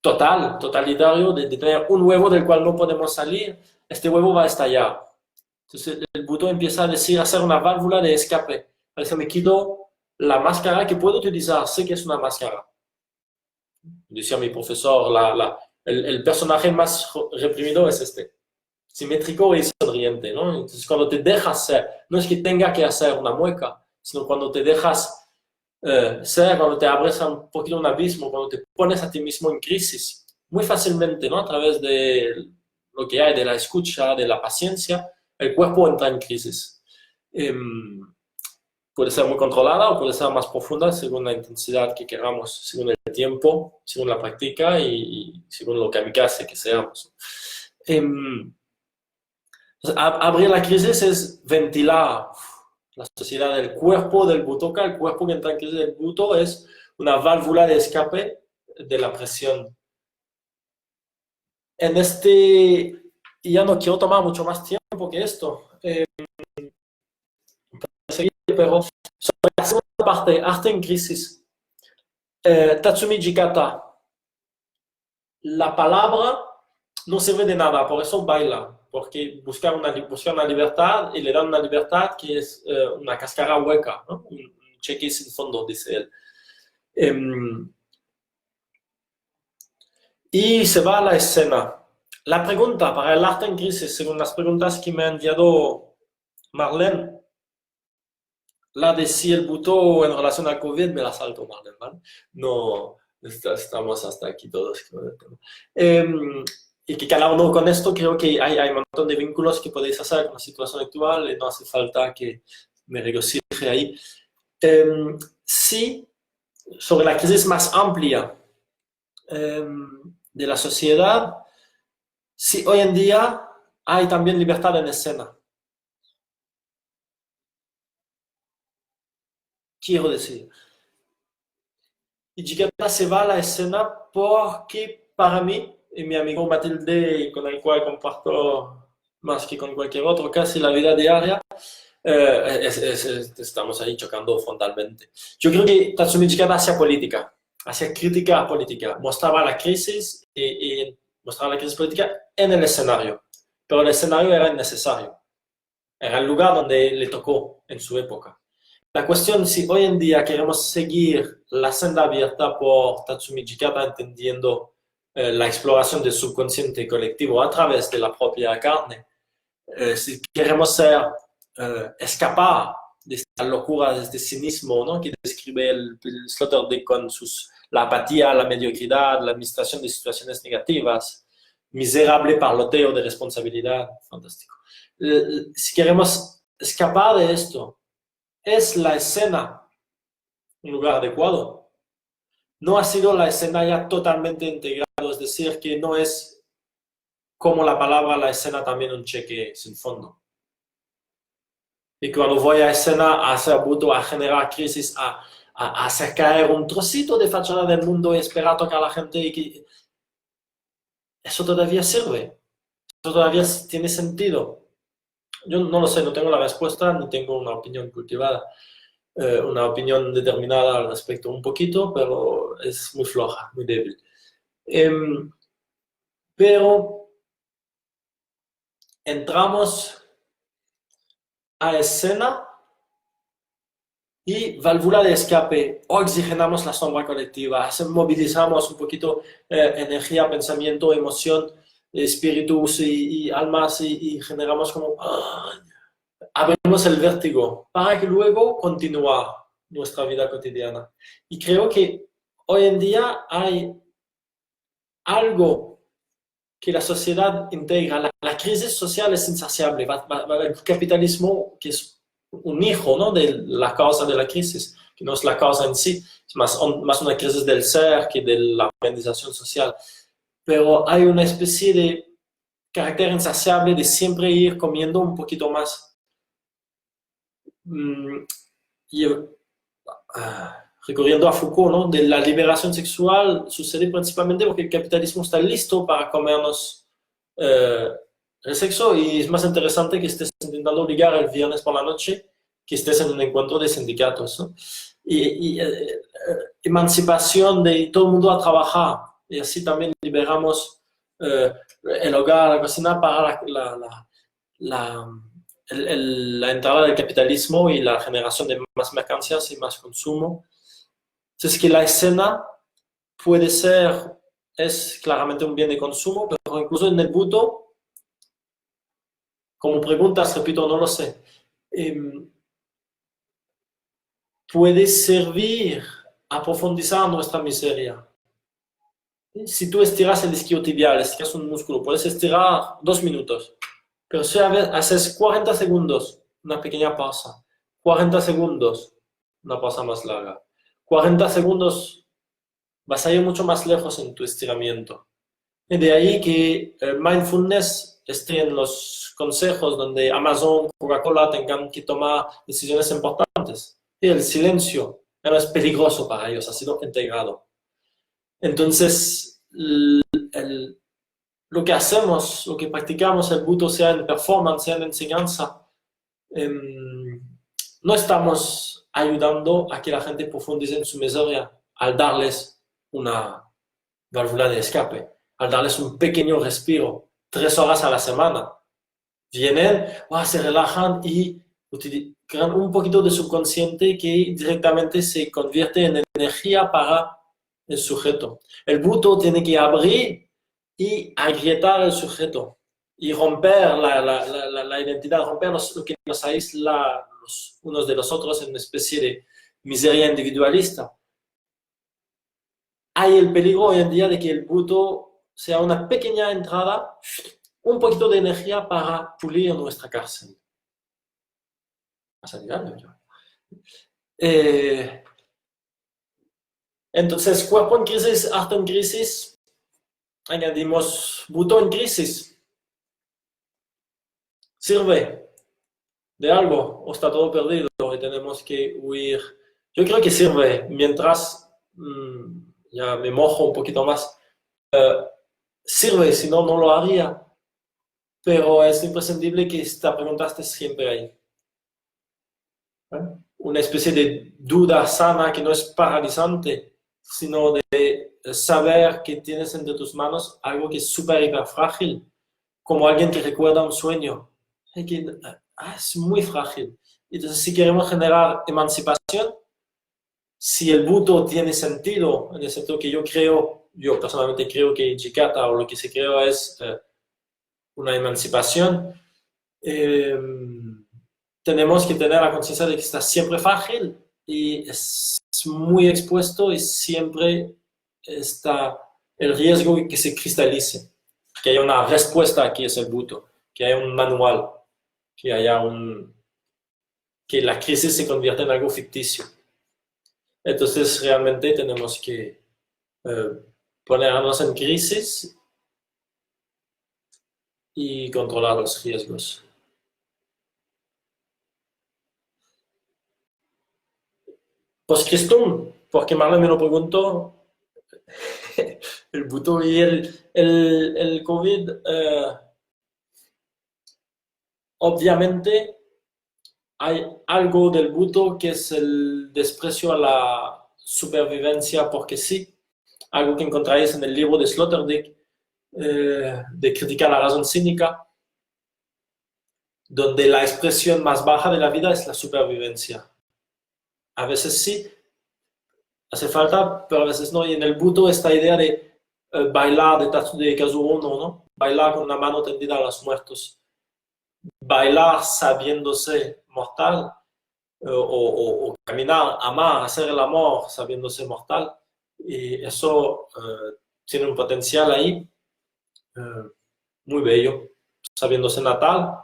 totalitario, de tener un huevo del cual no podemos salir, este huevo va a estallar. Entonces el Buto empieza a decir, a hacer una válvula de escape, Parece me quito la máscara que puedo utilizar, sé que es una máscara. Decía mi profesor, el personaje más reprimido es este, simétrico y sonriente, ¿no? Entonces cuando te dejas ser, no es que tenga que hacer una mueca, sino cuando te dejas ser, cuando te abres un poquito un abismo, cuando te pones a ti mismo en crisis, muy fácilmente, ¿no? A través de lo que hay, de la escucha, de la paciencia, el cuerpo entra en crisis. Puede ser muy controlada o puede ser más profunda según la intensidad que queramos, según el tiempo, según la práctica y según lo kamikaze que seamos. Abrir la crisis es ventilar la sociedad del cuerpo del butoka. El cuerpo que entra en crisis del buto es una válvula de escape de la presión. En este, ya no quiero tomar mucho más tiempo que esto, pero sobre la segunda parte, arte en crisis. Tatsumi Jikata, la palabra no sirve de nada, por eso baila, porque busca una libertad y le dan una libertad que es una cáscara hueca, ¿no? Un cheque sin fondo, dice él. Y se va a la escena. La pregunta para el arte en crisis, según las preguntas que me ha enviado Marlene, la de si el buto en relación al COVID me la salto, Marlene, ¿vale? No, estamos hasta aquí todos. Y que cada uno con esto creo que hay un montón de vínculos que podéis hacer con la situación actual y no hace falta que me regocije ahí. Sí, sobre la crisis más amplia de la sociedad, sí, hoy en día hay también libertad en escena. Quiero decir, y Jikata se va a la escena porque para mí, y mi amigo Matilde, con el cual comparto más que con cualquier otro casi la vida diaria, estamos ahí chocando frontalmente. Yo creo que Tatsumi Jikata hacía política, hacía crítica política, mostraba la crisis y mostraba la crisis política en el escenario, pero el escenario era innecesario, era el lugar donde le tocó en su época. La cuestión es si hoy en día queremos seguir la senda abierta por Tatsumi Jikata, entendiendo la exploración del subconsciente colectivo a través de la propia carne, si queremos escapar de esta locura, de este cinismo, ¿no? Que describe el Sloterdijk con la apatía, la mediocridad, la administración de situaciones negativas, miserable parloteo de responsabilidad, fantástico. Si queremos escapar de esto, ¿es la escena un lugar adecuado? No ha sido la escena ya totalmente integrado, es decir, que no es como la palabra la escena también un cheque sin fondo. Y cuando voy a escena a hacer buto, a generar crisis, a hacer caer un trocito de fachada del mundo y esperar a tocar a la gente, y que eso todavía sirve, eso todavía tiene sentido. Yo no lo sé, no tengo la respuesta, ni tengo una opinión cultivada. Una opinión determinada al respecto un poquito, pero es muy floja, muy débil. Pero entramos a escena y válvula de escape, oxigenamos la sombra colectiva, movilizamos un poquito energía, pensamiento, emoción, espíritus y almas y generamos como... abrimos el vértigo para que luego continuar nuestra vida cotidiana. Y creo que hoy en día hay algo que la sociedad integra. La crisis social es insaciable. El capitalismo, que es un hijo, ¿no?, de la causa de la crisis, que no es la causa en sí, es más una crisis del ser que de la organización social. Pero hay una especie de carácter insaciable de siempre ir comiendo un poquito más. Recurriendo a Foucault, ¿no?, de la liberación sexual sucede principalmente porque el capitalismo está listo para comernos el sexo, y es más interesante que estés intentando ligar el viernes por la noche que estés en un encuentro de sindicatos, ¿no? Emancipación de todo el mundo a trabajar, y así también liberamos el hogar, la cocina para la entrada del capitalismo y la generación de más mercancías y más consumo. Entonces, que la escena puede ser, es claramente un bien de consumo, pero incluso en el Buto, como preguntas, repito, no lo sé, puede servir a profundizar nuestra miseria. Si tú estiras el isquiotibial, estiras un músculo, puedes estirar 2 minutos, pero si haces 40 segundos, una pequeña pausa, 40 segundos, una pausa más larga, 40 segundos, vas a ir mucho más lejos en tu estiramiento. Y de ahí que el mindfulness esté en los consejos donde Amazon, Coca-Cola tengan que tomar decisiones importantes. Y el silencio ya no es peligroso para ellos, ha sido integrado. Entonces, lo que hacemos, lo que practicamos el Buto, sea en performance, sea en enseñanza, no estamos ayudando a que la gente profundice en su miseria al darles una válvula de escape, al darles un pequeño respiro, 3 horas a la semana. Vienen, se relajan y crean un poquito de subconsciente que directamente se convierte en energía para el sujeto. El Buto tiene que abrir y agrietar el sujeto y romper la identidad, romper lo que nos aísla los unos de los otros en una especie de miseria individualista. Hay el peligro hoy en día de que el Buto sea una pequeña entrada, un poquito de energía para pulir nuestra cárcel. ¿Vas a llegar? Entonces, cuerpo en crisis, arte en crisis, añadimos Buto en crisis. ¿Sirve de algo o está todo perdido y tenemos que huir? Yo creo que sirve mientras, ya me mojo un poquito más, sirve, si no, no lo haría, pero es imprescindible que esta pregunta esté siempre ahí. Una especie de duda sana que no es paralizante, sino de saber que tienes entre tus manos algo que es súper hiper frágil, como alguien que recuerda un sueño. Es muy frágil. Entonces, si queremos generar emancipación, si el Buto tiene sentido, en el sentido que yo personalmente creo que Jikata o lo que se crea es una emancipación, tenemos que tener la conciencia de que está siempre frágil y es muy expuesto y siempre está el riesgo de que se cristalice, que haya una respuesta que es el Buto, que haya un manual, que haya que la crisis se convierta en algo ficticio. Entonces realmente tenemos que ponernos en crisis y controlar los riesgos. Post-Christum, porque Marlene me lo preguntó, el Buto y el COVID, obviamente hay algo del Buto que es el desprecio a la supervivencia porque sí, algo que encontráis en el libro de Sloterdijk, de criticar la razón cínica, donde la expresión más baja de la vida es la supervivencia. A veces sí, hace falta, pero a veces no. Y en el Buto esta idea de bailar de Kazuo ¿no? Bailar con una mano tendida a los muertos. Bailar sabiéndose mortal, o caminar, amar, hacer el amor sabiéndose mortal. Y eso tiene un potencial ahí muy bello, sabiéndose natal,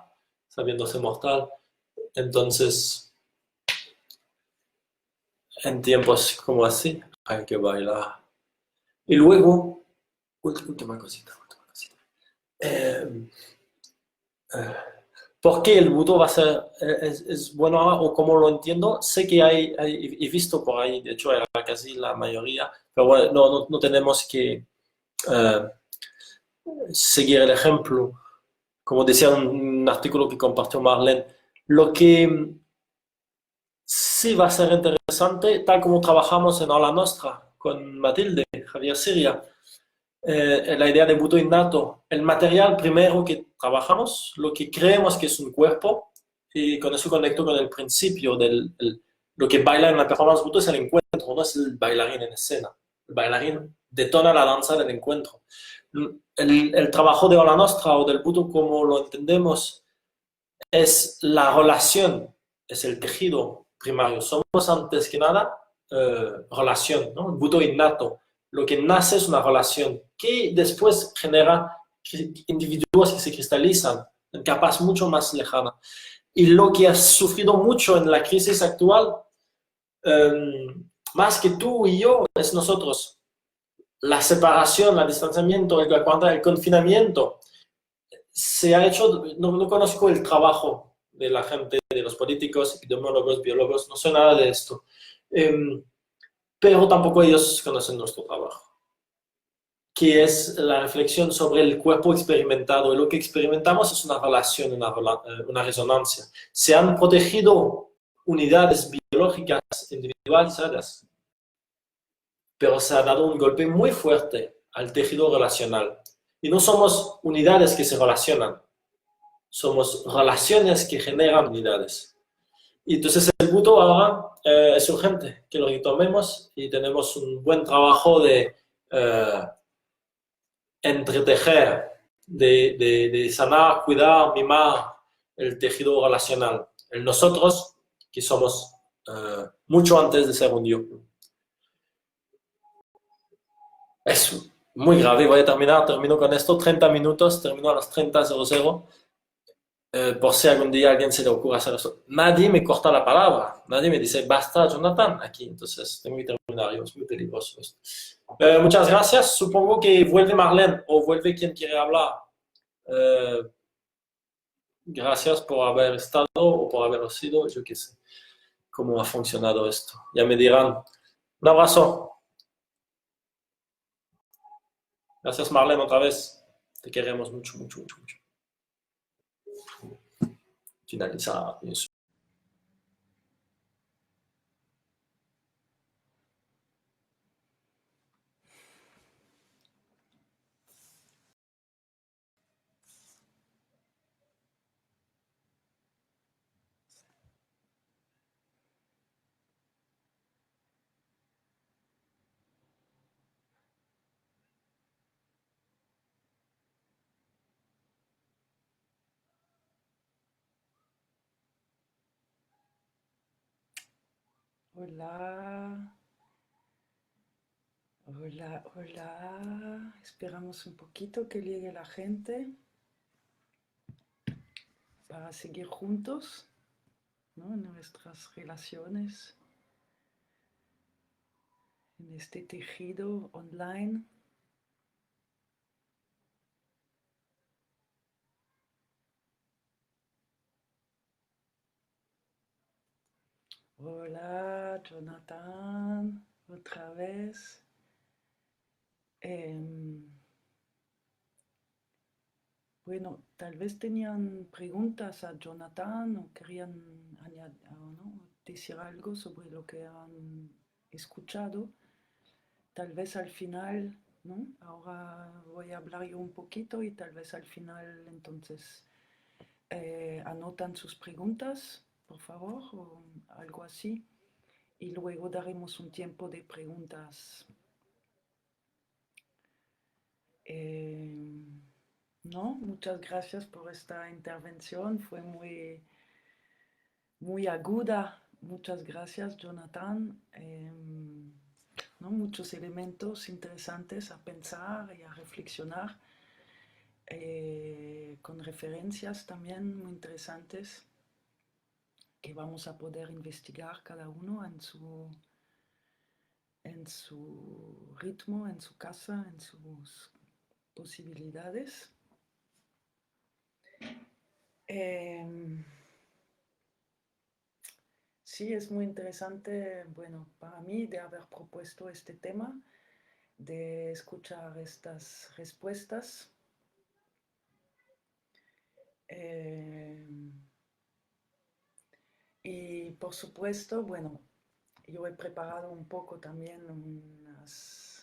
sabiéndose mortal. Entonces, en tiempos como así, hay que bailar. Y luego, última cosita. ¿Por qué el Buto va a ser es bueno ahora o cómo lo entiendo? Sé que he visto por ahí, de hecho era casi la mayoría, pero bueno, no tenemos que seguir el ejemplo. Como decía un artículo que compartió Marlene, lo que sí va a ser interesante, tal como trabajamos en Ola Nostra con Matilde, Javier Siria, la idea de Buto innato, el material primero que trabajamos, lo que creemos que es un cuerpo, y con eso conecto con el principio lo que baila en la performance Buto es el encuentro, no es el bailarín en escena. El bailarín detona la danza del encuentro. El trabajo de Ola Nostra o del Buto, como lo entendemos, es la relación, es el tejido primario. Somos antes que nada relación, ¿no? El Buto innato. Lo que nace es una relación que después genera individuos que se cristalizan en capas mucho más lejanas. Y lo que ha sufrido mucho en la crisis actual, más que tú y yo, es nosotros. La separación, el distanciamiento, el confinamiento, se ha hecho, no conozco el trabajo de la gente, de los políticos, epidemiólogos, biólogos, no sé nada de esto. Pero tampoco ellos conocen nuestro trabajo, que es la reflexión sobre el cuerpo experimentado. Y lo que experimentamos es una relación, una resonancia. Se han protegido unidades biológicas individualizadas, pero se ha dado un golpe muy fuerte al tejido relacional. Y no somos unidades que se relacionan, somos relaciones que generan unidades. Y entonces el Buto ahora es urgente que lo retomemos y tenemos un buen trabajo de entretejer, de sanar, cuidar, mimar el tejido relacional. El nosotros, que somos mucho antes de ser un yo. Es muy grave, voy a termino con esto, 30 minutos, termino a las 30:00. Por si algún día a alguien se le ocurre hacer eso. Nadie me corta la palabra, nadie me dice, basta, Jonathan, aquí. Entonces, tengo que terminar yo, es muy peligroso esto. Muchas gracias. Supongo que vuelve Marlene o vuelve quien quiere hablar. Gracias por haber estado o por haber sido, yo qué sé, cómo ha funcionado esto. Ya me dirán. Un abrazo. Gracias, Marlene, otra vez. Te queremos mucho, mucho, mucho, mucho. Finalizar eso. Hola, hola, hola. Esperamos un poquito que llegue la gente para seguir juntos, ¿no? En nuestras relaciones, en este tejido online. Hola, Jonathan, otra vez. Bueno, tal vez tenían preguntas a Jonathan o querían ¿no? decir algo sobre lo que han escuchado. Tal vez al final, ¿no? Ahora voy a hablar yo un poquito y tal vez al final entonces anotan sus preguntas, por favor, o algo así. Y luego daremos un tiempo de preguntas. No, muchas gracias por esta intervención, fue muy, muy aguda. Muchas gracias, Jonathan. ¿No? Muchos elementos interesantes a pensar y a reflexionar, con referencias también muy interesantes que vamos a poder investigar cada uno en su ritmo, en su casa, en sus posibilidades. Sí, es muy interesante, bueno, para mí de haber propuesto este tema, de escuchar estas respuestas. Y por supuesto, bueno, yo he preparado un poco también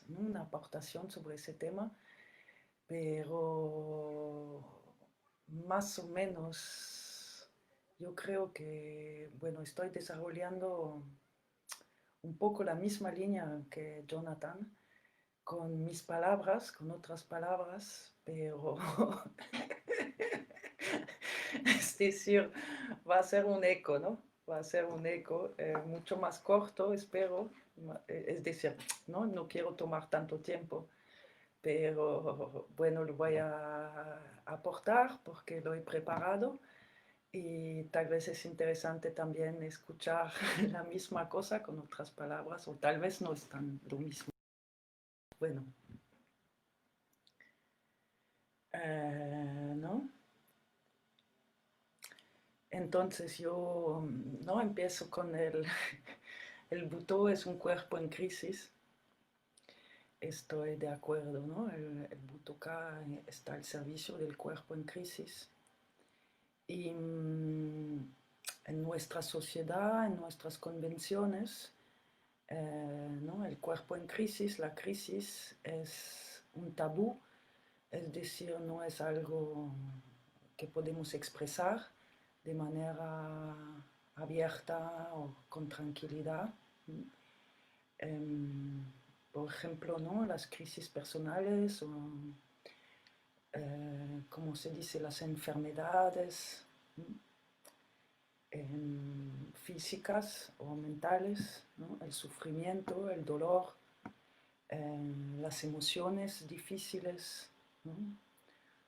una aportación sobre ese tema, pero más o menos yo creo que, bueno, estoy desarrollando un poco la misma línea que Jonathan, con mis palabras, con otras palabras, pero es decir, va a ser un eco, ¿no? Va a ser un eco mucho más corto, espero. Es decir, ¿no? No quiero tomar tanto tiempo, pero bueno, lo voy a aportar porque lo he preparado y tal vez es interesante también escuchar la misma cosa con otras palabras o tal vez no es tan lo mismo. Bueno, ¿no? Entonces yo no empiezo con el Butó es un cuerpo en crisis. Estoy de acuerdo, ¿no? El Butoka está al servicio del cuerpo en crisis. Y en nuestra sociedad, en nuestras convenciones, ¿no? El cuerpo en crisis, la crisis es un tabú, es decir, no es algo que podemos expresar de manera abierta o con tranquilidad. Por ejemplo, ¿no? Las crisis personales o, como se dice, las enfermedades físicas o mentales, ¿no? El sufrimiento, el dolor, las emociones difíciles, ¿no?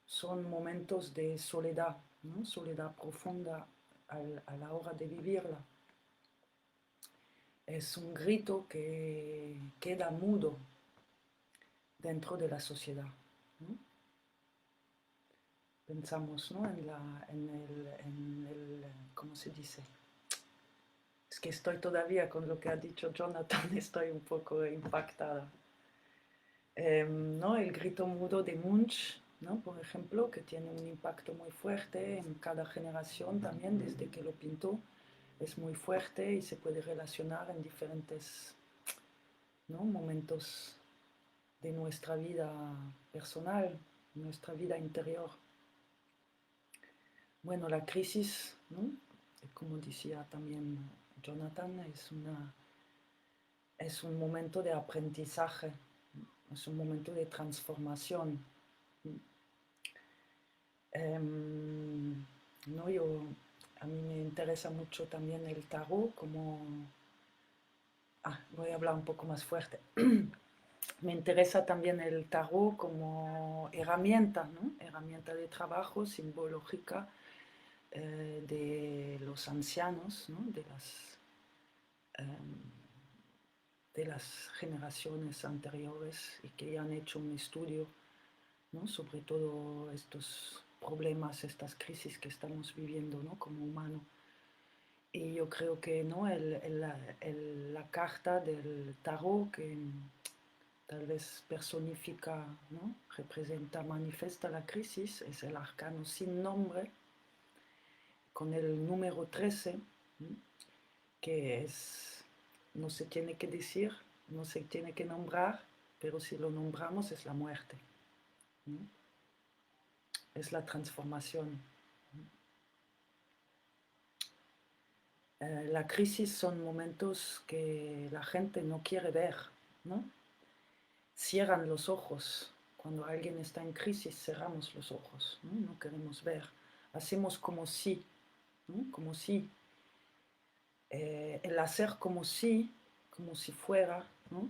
Son momentos de soledad, ¿no? Soledad profunda a la hora de vivirla. Es un grito que queda mudo dentro de la sociedad, ¿no? Pensamos, ¿no? ¿Cómo se dice? Es que estoy todavía con lo que ha dicho Jonathan, estoy un poco impactada. ¿No? El grito mudo de Munch, ¿no? Por ejemplo, que tiene un impacto muy fuerte en cada generación también, desde que lo pintó, es muy fuerte y se puede relacionar en diferentes, ¿no? Momentos de nuestra vida personal, nuestra vida interior. Bueno, la crisis, ¿no? Como decía también Jonathan, es un momento de aprendizaje, es un momento de transformación. No, a mí me interesa mucho también el tarot como... voy a hablar un poco más fuerte. Me interesa también el tarot como herramienta, ¿no? Herramienta de trabajo simbológica de los ancianos, ¿no? De las generaciones anteriores y que ya han hecho un estudio, ¿no? Sobre todo estos problemas, estas crisis que estamos viviendo, ¿no? Como humanos. Y yo creo que, ¿no? La carta del tarot que tal vez personifica, ¿no? Representa, manifiesta la crisis, es el arcano sin nombre, con el número 13, ¿no? Que es, no se tiene que decir, no se tiene que nombrar, pero si lo nombramos es la muerte, ¿no? Es la transformación. La crisis son momentos que la gente no quiere ver, ¿no? Cierran los ojos. Cuando alguien está en crisis, cerramos los ojos, ¿no? No queremos ver. Hacemos como si, ¿no? Como si. El hacer como si fuera, ¿no?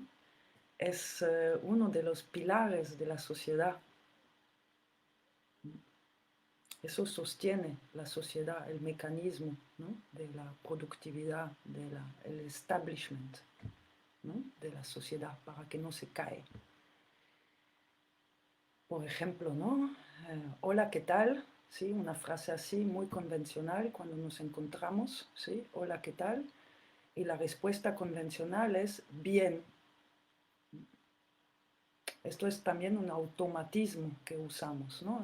Es uno de los pilares de la sociedad. Eso sostiene la sociedad, el mecanismo, ¿no? De la productividad, el establishment, ¿no? De la sociedad para que no se cae. Por ejemplo, ¿no? Hola, ¿qué tal? ¿Sí? Una frase así muy convencional cuando nos encontramos, ¿sí? Hola, ¿qué tal? Y la respuesta convencional es bien. Esto es también un automatismo que usamos, ¿no?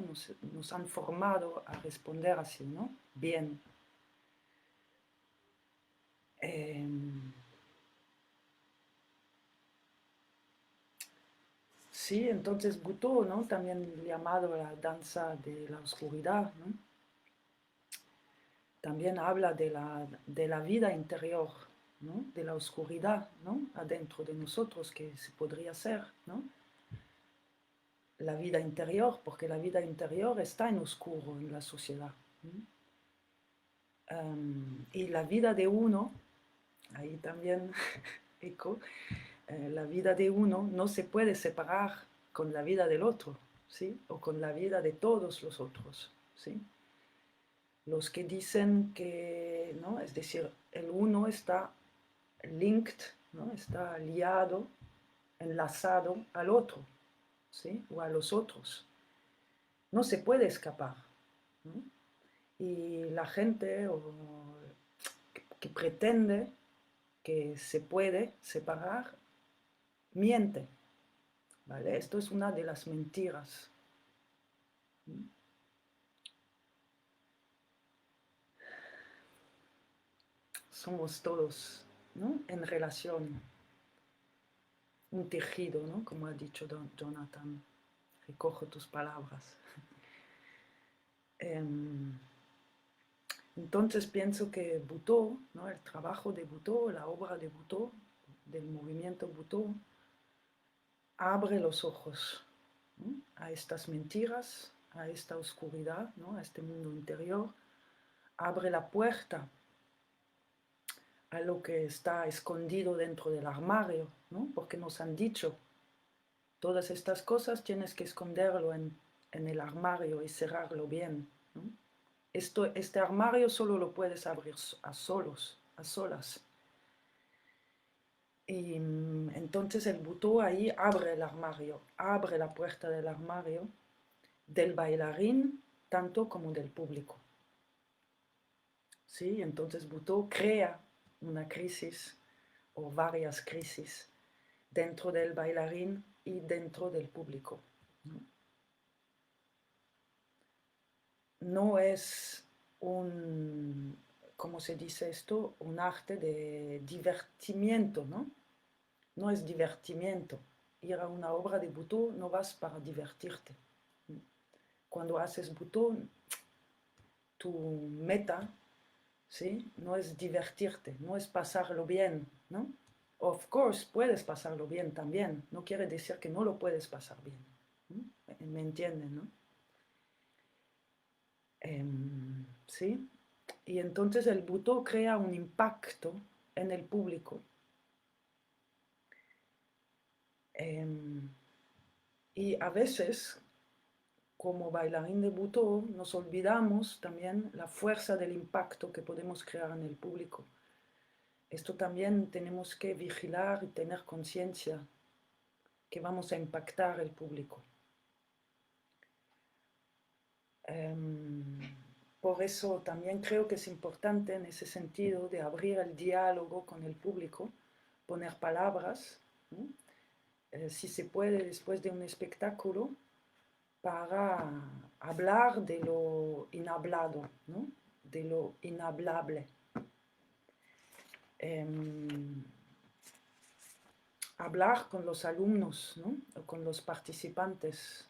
Nos han formado a responder así, ¿no? Bien. Sí, entonces Butoh, ¿no? También llamado la danza de la oscuridad, ¿no? también habla de la vida interior, ¿no? De la oscuridad, ¿no? Adentro de nosotros, que se podría ser, ¿no? La vida interior, porque la vida interior está en oscuro en la sociedad. Y la vida de uno, ahí también eco, la vida de uno no se puede separar con la vida del otro, ¿sí? O con la vida de todos los otros, ¿sí? Los que dicen que, ¿no? Es decir, el uno está linked, ¿no? Está liado, enlazado al otro, ¿sí? O a los otros. No se puede escapar, ¿no? Y la gente que pretende que se puede separar, miente, ¿vale? Esto es una de las mentiras. Somos todos, ¿no? En relación, un tejido, ¿no? Como ha dicho Jonathan, recojo tus palabras. Entonces pienso que Butoh, ¿no? El trabajo de Butoh, la obra de Butoh, del movimiento Butoh, abre los ojos, ¿no? A estas mentiras, a esta oscuridad, ¿no? A este mundo interior, abre la puerta a lo que está escondido dentro del armario, ¿no? Porque nos han dicho, todas estas cosas tienes que esconderlo en el armario y cerrarlo bien, ¿no? Este armario solo lo puedes abrir a solas. Y entonces el Butoh ahí abre el armario, abre la puerta del armario del bailarín tanto como del público. ¿Sí? Entonces Butoh crea una crisis o varias crisis dentro del bailarín y dentro del público. No es un, ¿cómo se dice esto? Un arte de divertimiento, ¿no? No es divertimiento. Ir a una obra de Butoh no vas para divertirte. Cuando haces Butoh, tu meta, ¿sí? No es divertirte, no es pasarlo bien, ¿no? Of course, puedes pasarlo bien también. No quiere decir que no lo puedes pasar bien. ¿No? ¿Me entienden, no? ¿Sí? Y entonces el Butoh crea un impacto en el público. Y a veces, como bailarín de Butoh, nos olvidamos también la fuerza del impacto que podemos crear en el público. Esto también tenemos que vigilar y tener conciencia que vamos a impactar el público. Por eso también creo que es importante en ese sentido de abrir el diálogo con el público, poner palabras, ¿no? Si se puede después de un espectáculo, para hablar de lo inhablado, ¿no? De lo inhablable. Hablar con los alumnos, ¿no? O con los participantes.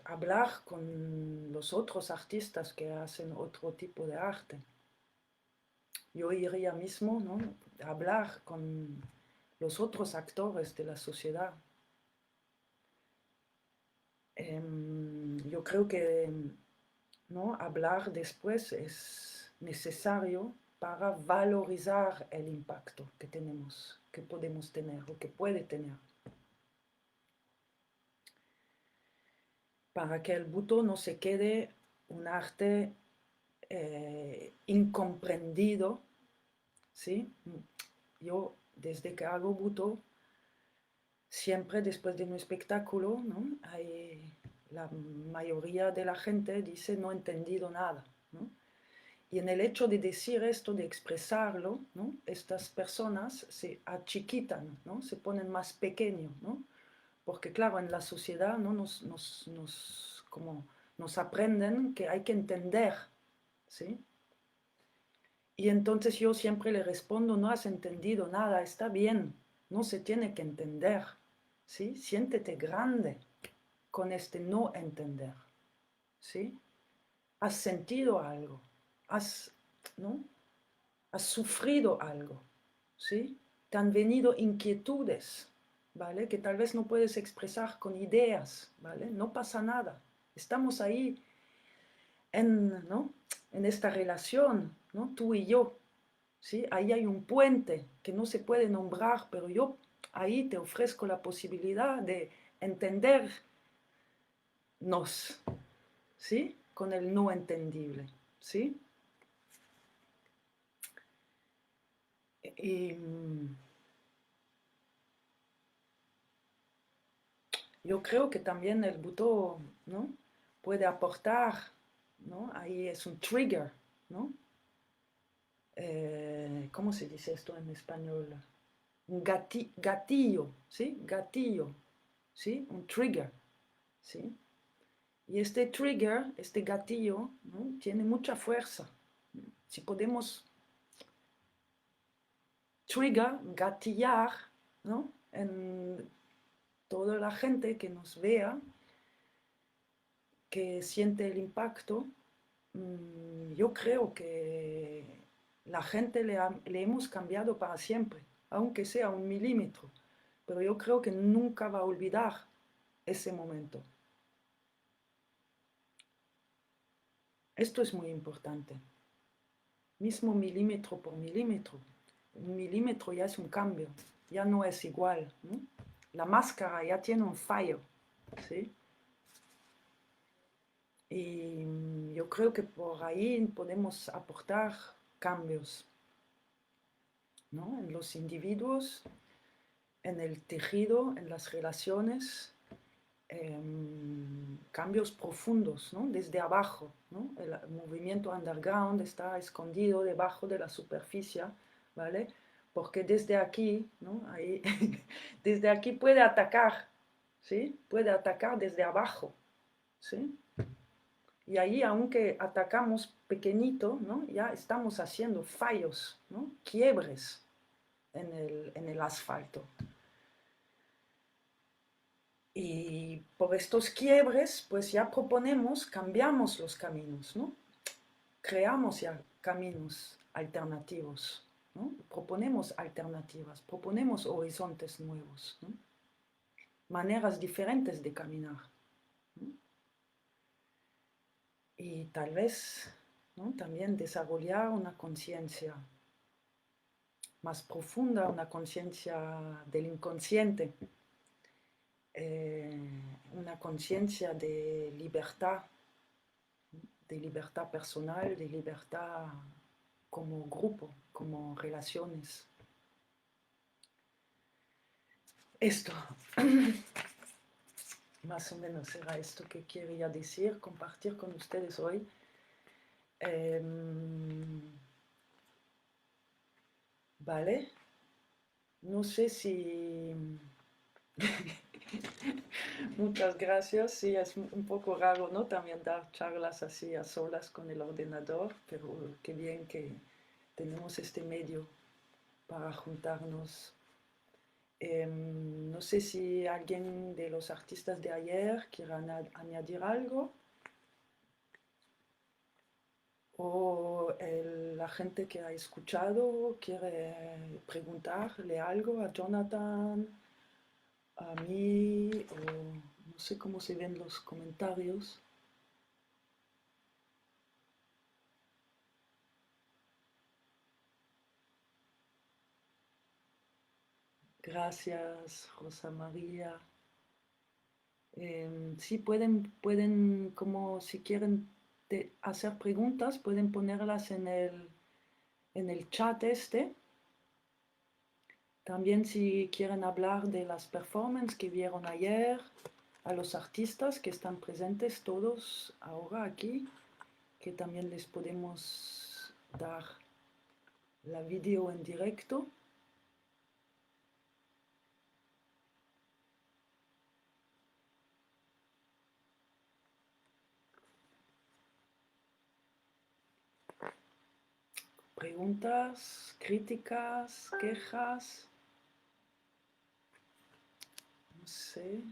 Hablar con los otros artistas que hacen otro tipo de arte. Yo iría mismo, ¿no? Hablar con los otros actores de la sociedad. Yo creo que, ¿no? Hablar después es necesario para valorizar el impacto que tenemos, que podemos tener o que puede tener. Para que el Butoh no se quede un arte incomprendido, ¿sí? Yo, desde que hago Butoh, siempre después de un espectáculo, ¿no? La mayoría de la gente dice no he entendido nada, ¿no? Y en el hecho de decir esto, de expresarlo, ¿no? Estas personas se achiquitan, ¿no? Se ponen más pequeños, ¿no? Porque claro, en la sociedad, ¿no? nos aprenden que hay que entender, ¿sí? Y entonces yo siempre le respondo, no has entendido nada, está bien, no se tiene que entender, ¿sí? Siéntete grande con este no entender, ¿sí? has sentido algo, ¿no? Has sufrido algo, ¿sí? Te han venido inquietudes, ¿vale? Que tal vez no puedes expresar con ideas, ¿vale? No pasa nada. Estamos ahí ¿no? En esta relación, ¿no? Tú y yo, ¿sí? Ahí hay un puente que no se puede nombrar, pero yo ahí te ofrezco la posibilidad de entendernos, ¿sí? Con el no entendible, ¿sí? Y yo creo que también el butó, ¿no? Puede aportar, ¿no? Ahí es un trigger, ¿no? ¿Cómo se dice esto en español? Un gatillo, ¿sí? Gatillo, ¿sí? Un trigger, ¿sí? Y este trigger, este gatillo, ¿no? Tiene mucha fuerza. Si podemos trigger, gatillar, ¿no? En toda la gente que nos vea, que siente el impacto, yo creo que la gente le hemos cambiado para siempre, aunque sea 1 milímetro, pero yo creo que nunca va a olvidar ese momento. Esto es muy importante. Mismo milímetro por milímetro. 1 milímetro ya es un cambio, ya no es igual, ¿no? La máscara ya tiene un fallo, ¿sí? Y yo creo que por ahí podemos aportar cambios, ¿no? En los individuos, en el tejido, en las relaciones, cambios profundos, ¿no? Desde abajo, ¿no? El movimiento underground está escondido debajo de la superficie, ¿vale? Porque desde aquí, ¿no? Ahí, desde aquí puede atacar, ¿sí? Puede atacar desde abajo, ¿sí? Y ahí, aunque atacamos pequeñito, ¿no? Ya estamos haciendo fallos, ¿no? Quiebres en el asfalto. Y por estos quiebres, pues ya proponemos, cambiamos los caminos, ¿no? Creamos ya caminos alternativos, ¿no? Proponemos alternativas, proponemos horizontes nuevos, ¿no? Maneras diferentes de caminar, ¿no? Y tal vez, ¿no? También desarrollar una conciencia más profunda, una conciencia del inconsciente, una conciencia de libertad personal, de libertad como grupo, como relaciones. Esto, más o menos era esto que quería decir, compartir con ustedes hoy. Vale, no sé si... Muchas gracias, sí, es un poco raro, ¿no? También dar charlas así a solas con el ordenador, pero qué bien que tenemos este medio para juntarnos. No sé si alguien de los artistas de ayer quiere añadir algo, o la gente que ha escuchado quiere preguntarle algo a Jonathan, a mí, o no sé cómo se ven los comentarios. Gracias, Rosa María. Sí, pueden, como si quieren hacer preguntas, pueden ponerlas en el chat este. También si quieren hablar de las performances que vieron ayer, a los artistas que están presentes todos ahora aquí, que también les podemos dar la video en directo. Preguntas, críticas, quejas, no sé.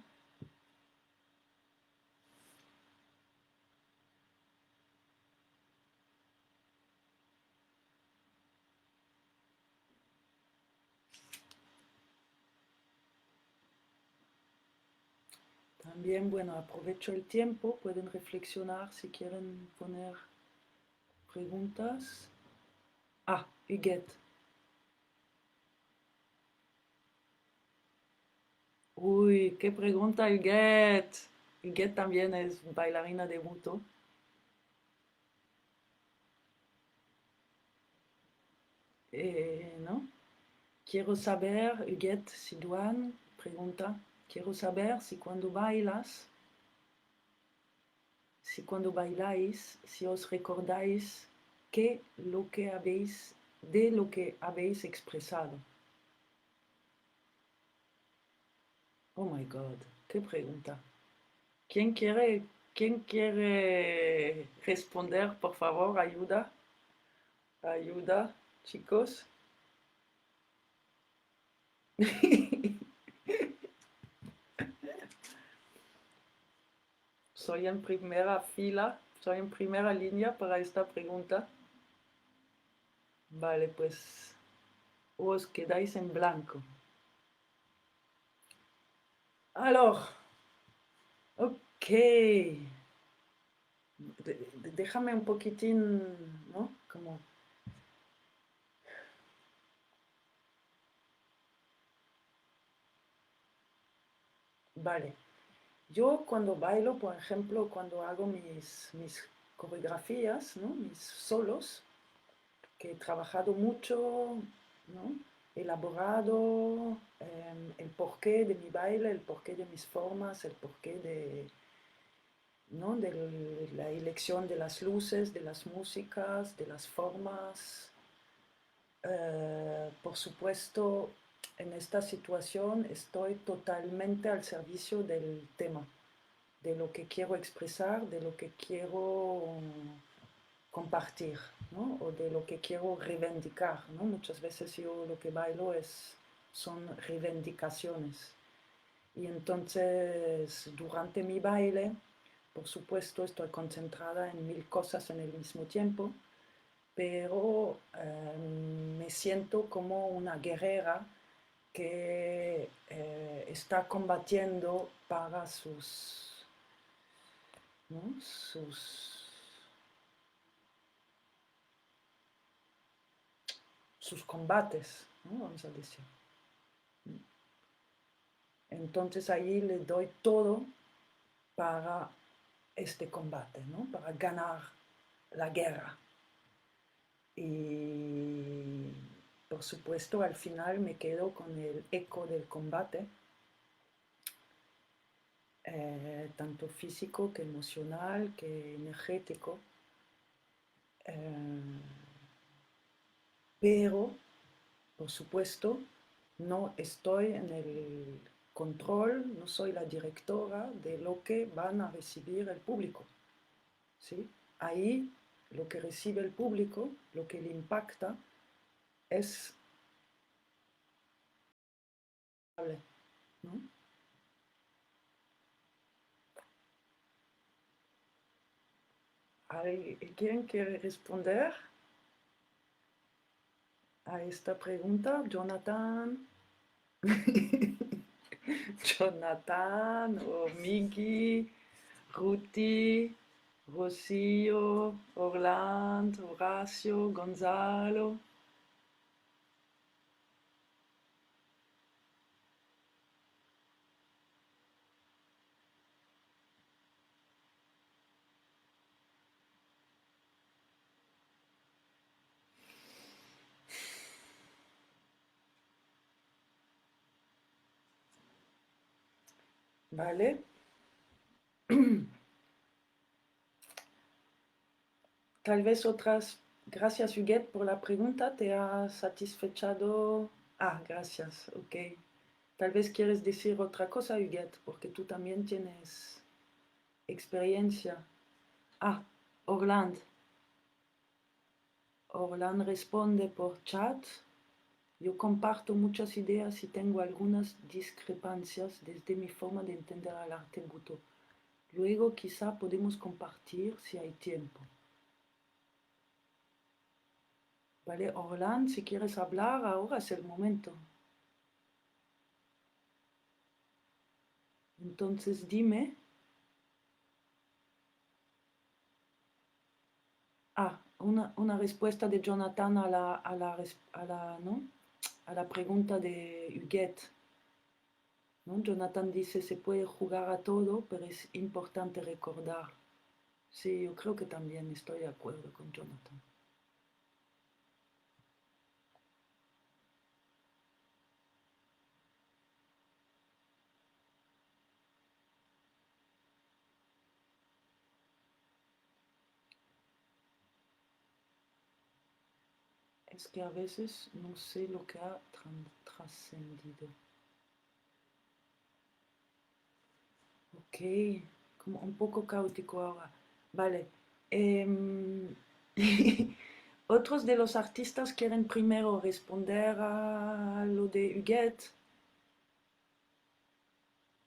también, bueno, aprovecho el tiempo, pueden reflexionar si quieren poner preguntas. Ah, Huguette. Uy, qué pregunta, Huguette. Huguette también es bailarina de buto. ¿No? Quiero saber, Huguette Siduan pregunta, quiero saber si cuando bailáis, si os recordáis de lo que habéis expresado. Oh my God, qué pregunta. ¿Quién quiere, quién quiere responder, por favor? Ayuda. Ayuda, chicos. Soy en primera fila, soy en primera línea para esta pregunta. Vale, pues os quedáis en blanco. Alors, ok. Déjame un poquitín, ¿no? Como... Vale. Yo cuando bailo, por ejemplo, cuando hago mis coreografías, ¿no? Mis solos, que he trabajado mucho, ¿no? Elaborado el porqué de mi baile, el porqué de mis formas, el porqué de, ¿no? De la elección de las luces, de las músicas, de las formas. Por supuesto, en esta situación estoy totalmente al servicio del tema, de lo que quiero expresar, de lo que quiero compartir, ¿no? O de lo que quiero reivindicar, ¿no? Muchas veces yo lo que bailo son reivindicaciones. Y entonces, durante mi baile, por supuesto, estoy concentrada en mil cosas en el mismo tiempo, pero me siento como una guerrera que está combatiendo para ¿no? sus combates, ¿no? Vamos a decir. Entonces ahí le doy todo para este combate, ¿no? Para ganar la guerra. Y por supuesto al final me quedo con el eco del combate, tanto físico que emocional, que energético. Pero, por supuesto, no estoy en el control, no soy la directora de lo que van a recibir el público. ¿Sí? Ahí lo que recibe el público, lo que le impacta, es, ¿no? ¿Quién quiere responder a esta pregunta? Jonathan. Jonathan o Miki, Ruti, Rocío, Orlando, Horacio, Gonzalo. ¿Vale? Tal vez otras... Gracias, Huguette, por la pregunta. ¿Te ha satisfechado? Ah, gracias. Ok. Tal vez quieres decir otra cosa, Huguette, porque tú también tienes experiencia. Ah, Orland. Orland responde por chat. Yo comparto muchas ideas y tengo algunas discrepancias desde mi forma de entender al arte buto. Luego quizá podemos compartir si hay tiempo. Vale, Orland, si quieres hablar, ahora es el momento. Entonces dime, una respuesta de Jonathan ¿no? A la pregunta de Huguette, ¿no? Jonathan dice, se puede jugar a todo, pero es importante recordar. Sí, yo creo que también estoy de acuerdo con Jonathan. Es que a veces no sé lo que ha trascendido. Ok, como un poco caótico ahora. Vale. Otros de los artistas quieren primero responder a lo de Huguette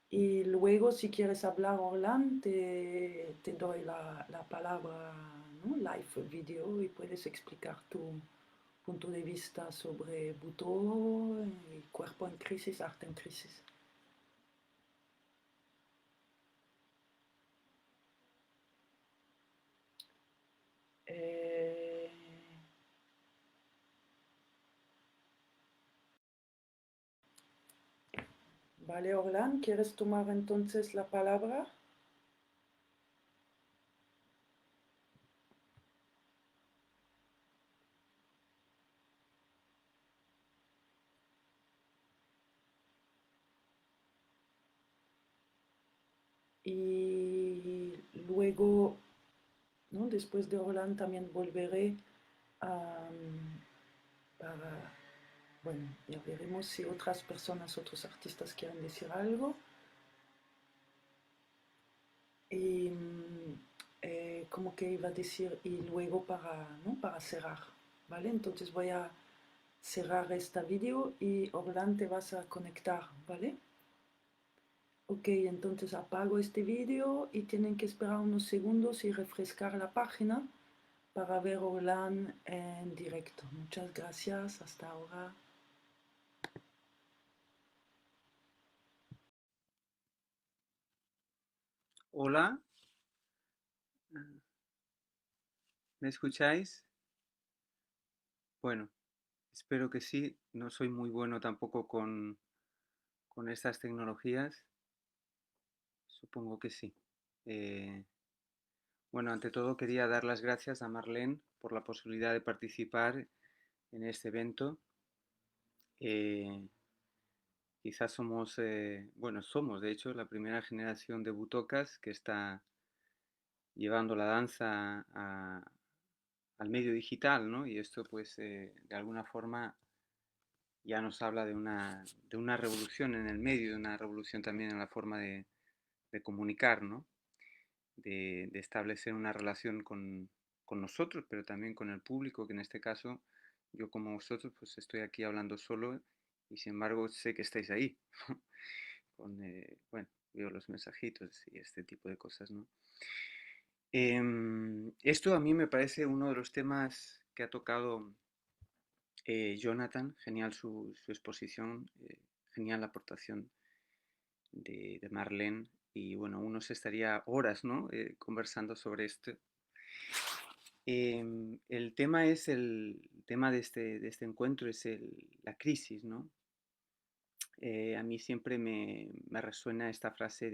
y luego si quieres hablar, Orlan, te doy la palabra, ¿no? Live video y puedes explicar tu punto de vista sobre Buto y cuerpo en crisis, arte en crisis. Eh, vale, Orlan, ¿quieres tomar entonces la palabra? Y luego, ¿no? Después de Orlan también volveré a, para, bueno, ya veremos si otras personas, otros artistas quieren decir algo. Y como que iba a decir, y luego para, ¿no? Para cerrar, ¿vale? Entonces voy a cerrar esta vídeo y Orlan te vas a conectar, ¿vale? Ok, entonces apago este vídeo y tienen que esperar unos segundos y refrescar la página para ver Orlan en directo. Muchas gracias, hasta ahora. Hola, ¿me escucháis? Bueno, espero que sí. No soy muy bueno tampoco con estas tecnologías. Supongo que sí. Eh, bueno, ante todo quería dar las gracias a Marlene por la posibilidad de participar en este evento. Eh, Quizás somos, bueno, somos de hecho la primera generación de butocas que está llevando la danza al medio digital, ¿no? Y esto pues de alguna forma ya nos habla de una revolución en el medio, de una revolución también en la forma de comunicar, ¿no? De establecer una relación con nosotros, pero también con el público, que en este caso yo como vosotros pues estoy aquí hablando solo y sin embargo sé que estáis ahí. Bueno, veo los mensajitos y este tipo de cosas, ¿no? Esto a mí me parece uno de los temas que ha tocado Jonathan, genial su exposición, genial la aportación de Marlene y bueno, uno se estaría horas, ¿no? Conversando sobre esto. El tema es el tema de este encuentro es la crisis, ¿no? A mí siempre me resuena esta frase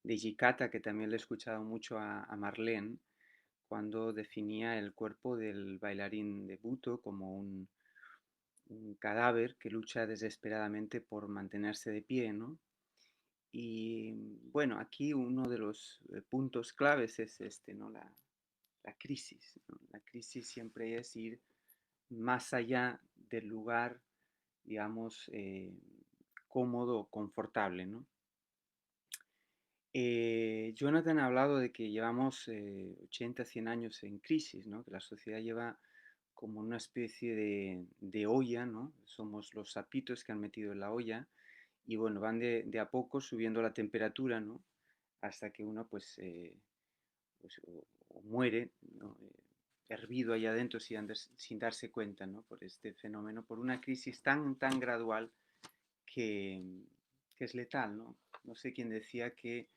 de Jikata, que también le he escuchado mucho a Marlene, cuando definía el cuerpo del bailarín de Buto como un cadáver que lucha desesperadamente por mantenerse de pie, ¿no? Y bueno, aquí uno de los puntos claves es este, ¿no? La crisis, ¿no? La crisis siempre es ir más allá del lugar, digamos, cómodo, confortable, ¿no? Jonathan ha hablado de que llevamos 80, 100 años en crisis, ¿no? Que la sociedad lleva como una especie de olla, ¿no? Somos los sapitos que han metido en la olla y bueno, van de a poco subiendo la temperatura, ¿no? Hasta que uno pues, pues o muere, ¿no? Hervido allá adentro sin darse cuenta, ¿no? Por este fenómeno, por una crisis tan gradual que, que es letal, ¿no? No sé quién decía que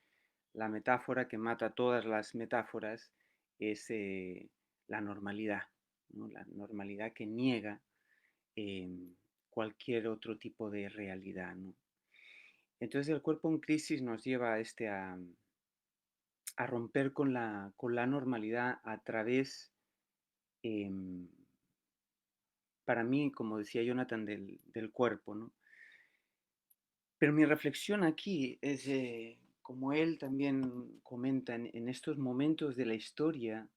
la metáfora que mata todas las metáforas es la normalidad, ¿no? La normalidad que niega eh, cualquier otro tipo de realidad, ¿no? Entonces el cuerpo en crisis nos lleva a romper con la normalidad a través, em, para mí, como decía Jonathan, del cuerpo, ¿no? Pero mi reflexión aquí es, como él también comenta, en estos momentos de la historia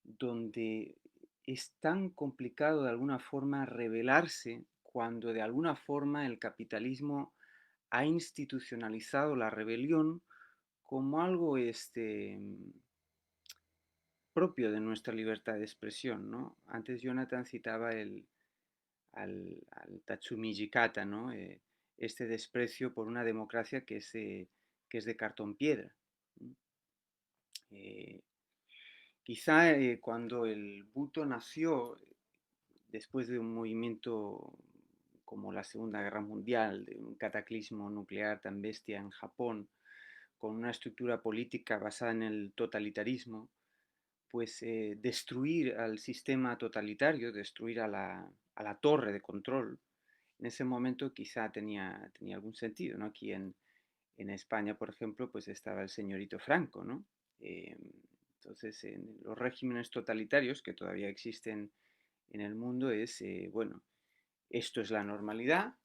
donde es tan complicado de alguna forma rebelarse cuando de alguna forma el capitalismo ha institucionalizado la rebelión como algo propio de nuestra libertad de expresión, ¿no? Antes Jonathan citaba al Tatsumi Jikata, ¿no? Este desprecio por una democracia que es de cartón piedra. Eh, Quizá cuando el Bhutto nació, después de un movimiento como la Segunda Guerra Mundial, de un cataclismo nuclear tan bestia en Japón, con una estructura política basada en el totalitarismo, pues destruir al sistema totalitario, destruir a la torre de control, en ese momento quizá tenía algún sentido, ¿no? Aquí en España, por ejemplo, pues estaba el señorito Franco, ¿no? Eh, entonces, en los regímenes totalitarios que todavía existen en el mundo es, bueno, esto es la normalidad,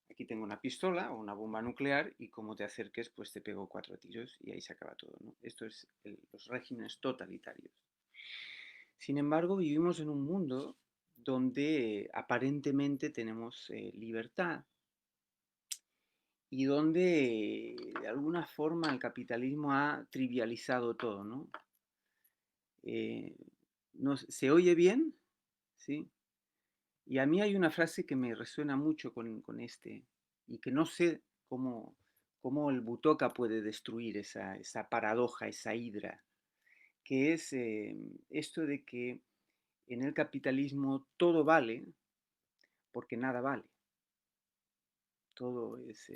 aquí tengo una pistola o una bomba nuclear y como te acerques, pues te pego 4 tiros y ahí se acaba todo, ¿no? Esto es los regímenes totalitarios. Sin embargo, vivimos en un mundo donde aparentemente tenemos libertad y donde de alguna forma el capitalismo ha trivializado todo, ¿no? Eh, ¿Se oye bien? ¿Sí? Y a mí hay una frase que me resuena mucho con este y que no sé cómo el Butoka puede destruir esa paradoja, esa hidra, que es esto de que en el capitalismo todo vale porque nada vale. Todo es,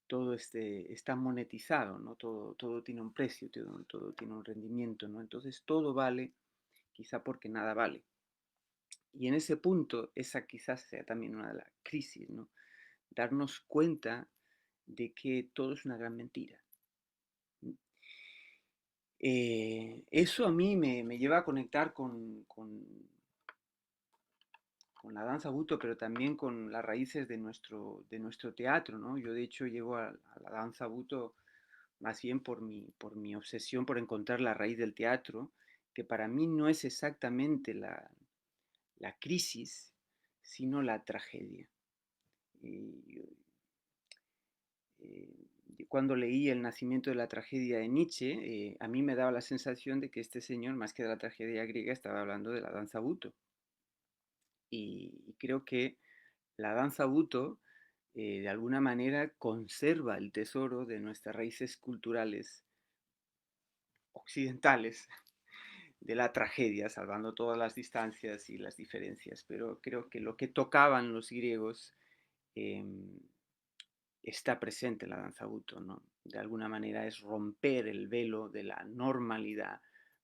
todo está monetizado, ¿no? Todo tiene un precio, todo tiene un rendimiento, ¿no? Entonces todo vale quizá porque nada vale. Y en ese punto, esa quizás sea también una de las crisis, ¿no? Darnos cuenta de que todo es una gran mentira. Eso a mí me lleva a conectar con la danza buto, pero también con las raíces de nuestro teatro, ¿no? Yo de hecho llego a la danza buto más bien por mi obsesión por encontrar la raíz del teatro, que para mí no es exactamente la crisis, sino la tragedia. Y, eh, cuando leí El nacimiento de la tragedia de Nietzsche, a mí me daba la sensación de que este señor, más que de la tragedia griega, estaba hablando de la danza buto. Y creo que la danza buto, de alguna manera, conserva el tesoro de nuestras raíces culturales occidentales, de la tragedia, salvando todas las distancias y las diferencias. Pero creo que lo que tocaban los griegos eh, está presente en la danza buto, ¿no? De alguna manera es romper el velo de la normalidad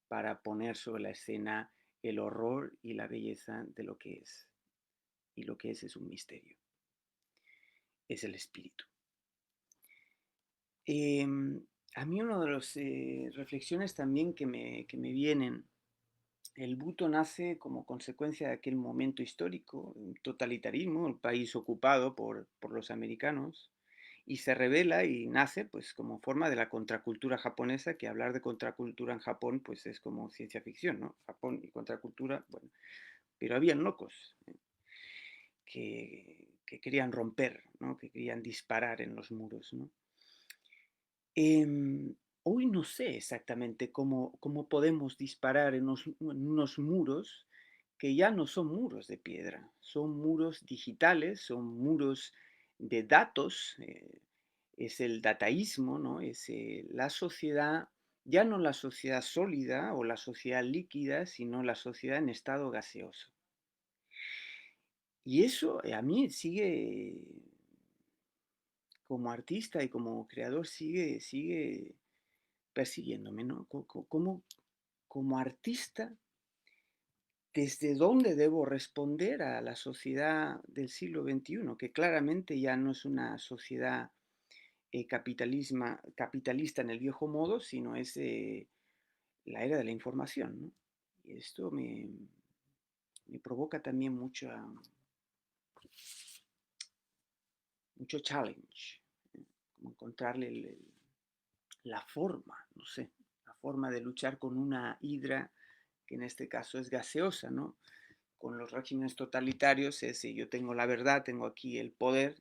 para poner sobre la escena el horror y la belleza de lo que es. Y lo que es un misterio. Es el espíritu. Eh, a mí una de las reflexiones también que me vienen, el Bhutto nace como consecuencia de aquel momento histórico, un totalitarismo, el país ocupado por los americanos, y se revela y nace pues como forma de la contracultura japonesa, que hablar de contracultura en Japón pues es como ciencia ficción, ¿no? Japón y contracultura, bueno, pero habían locos que querían romper, ¿no? Que querían disparar en los muros, ¿no? Hoy no sé exactamente cómo podemos disparar en unos muros que ya no son muros de piedra, son muros digitales, son muros de datos, es el dataísmo, ¿no? Es la sociedad, ya no la sociedad sólida o la sociedad líquida, sino la sociedad en estado gaseoso. Y eso a mí sigue como artista y como creador sigue persiguiéndome, ¿no? Como artista, ¿desde dónde debo responder a la sociedad del siglo XXI? Que claramente ya no es una sociedad capitalista en el viejo modo, sino es la era de la información, ¿no? Y esto me provoca también mucho challenge, como encontrarle la forma, no sé, la forma de luchar con una hidra que en este caso es gaseosa, ¿no? Con los regímenes totalitarios es si yo tengo la verdad, tengo aquí el poder.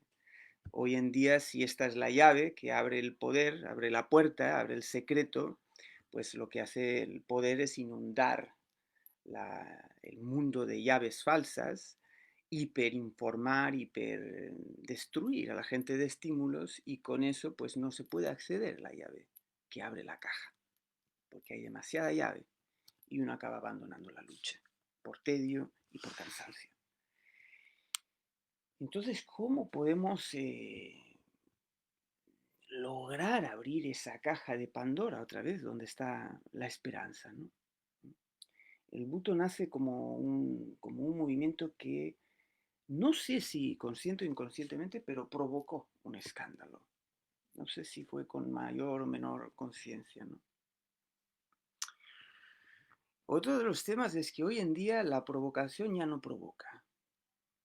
Hoy en día, si esta es la llave que abre el poder, abre la puerta, abre el secreto, pues lo que hace el poder es inundar el mundo de llaves falsas, hiperinformar, hiperdestruir a la gente de estímulos y con eso pues no se puede acceder a la llave que abre la caja, porque hay demasiada llave y uno acaba abandonando la lucha por tedio y por cansancio. Entonces, ¿cómo podemos lograr abrir esa caja de Pandora otra vez donde está la esperanza, ¿no? El Buto nace como un movimiento que no sé si consciente o inconscientemente, pero provocó un escándalo. No sé si fue con mayor o menor conciencia, ¿no? Otro de los temas es que hoy en día la provocación ya no provoca.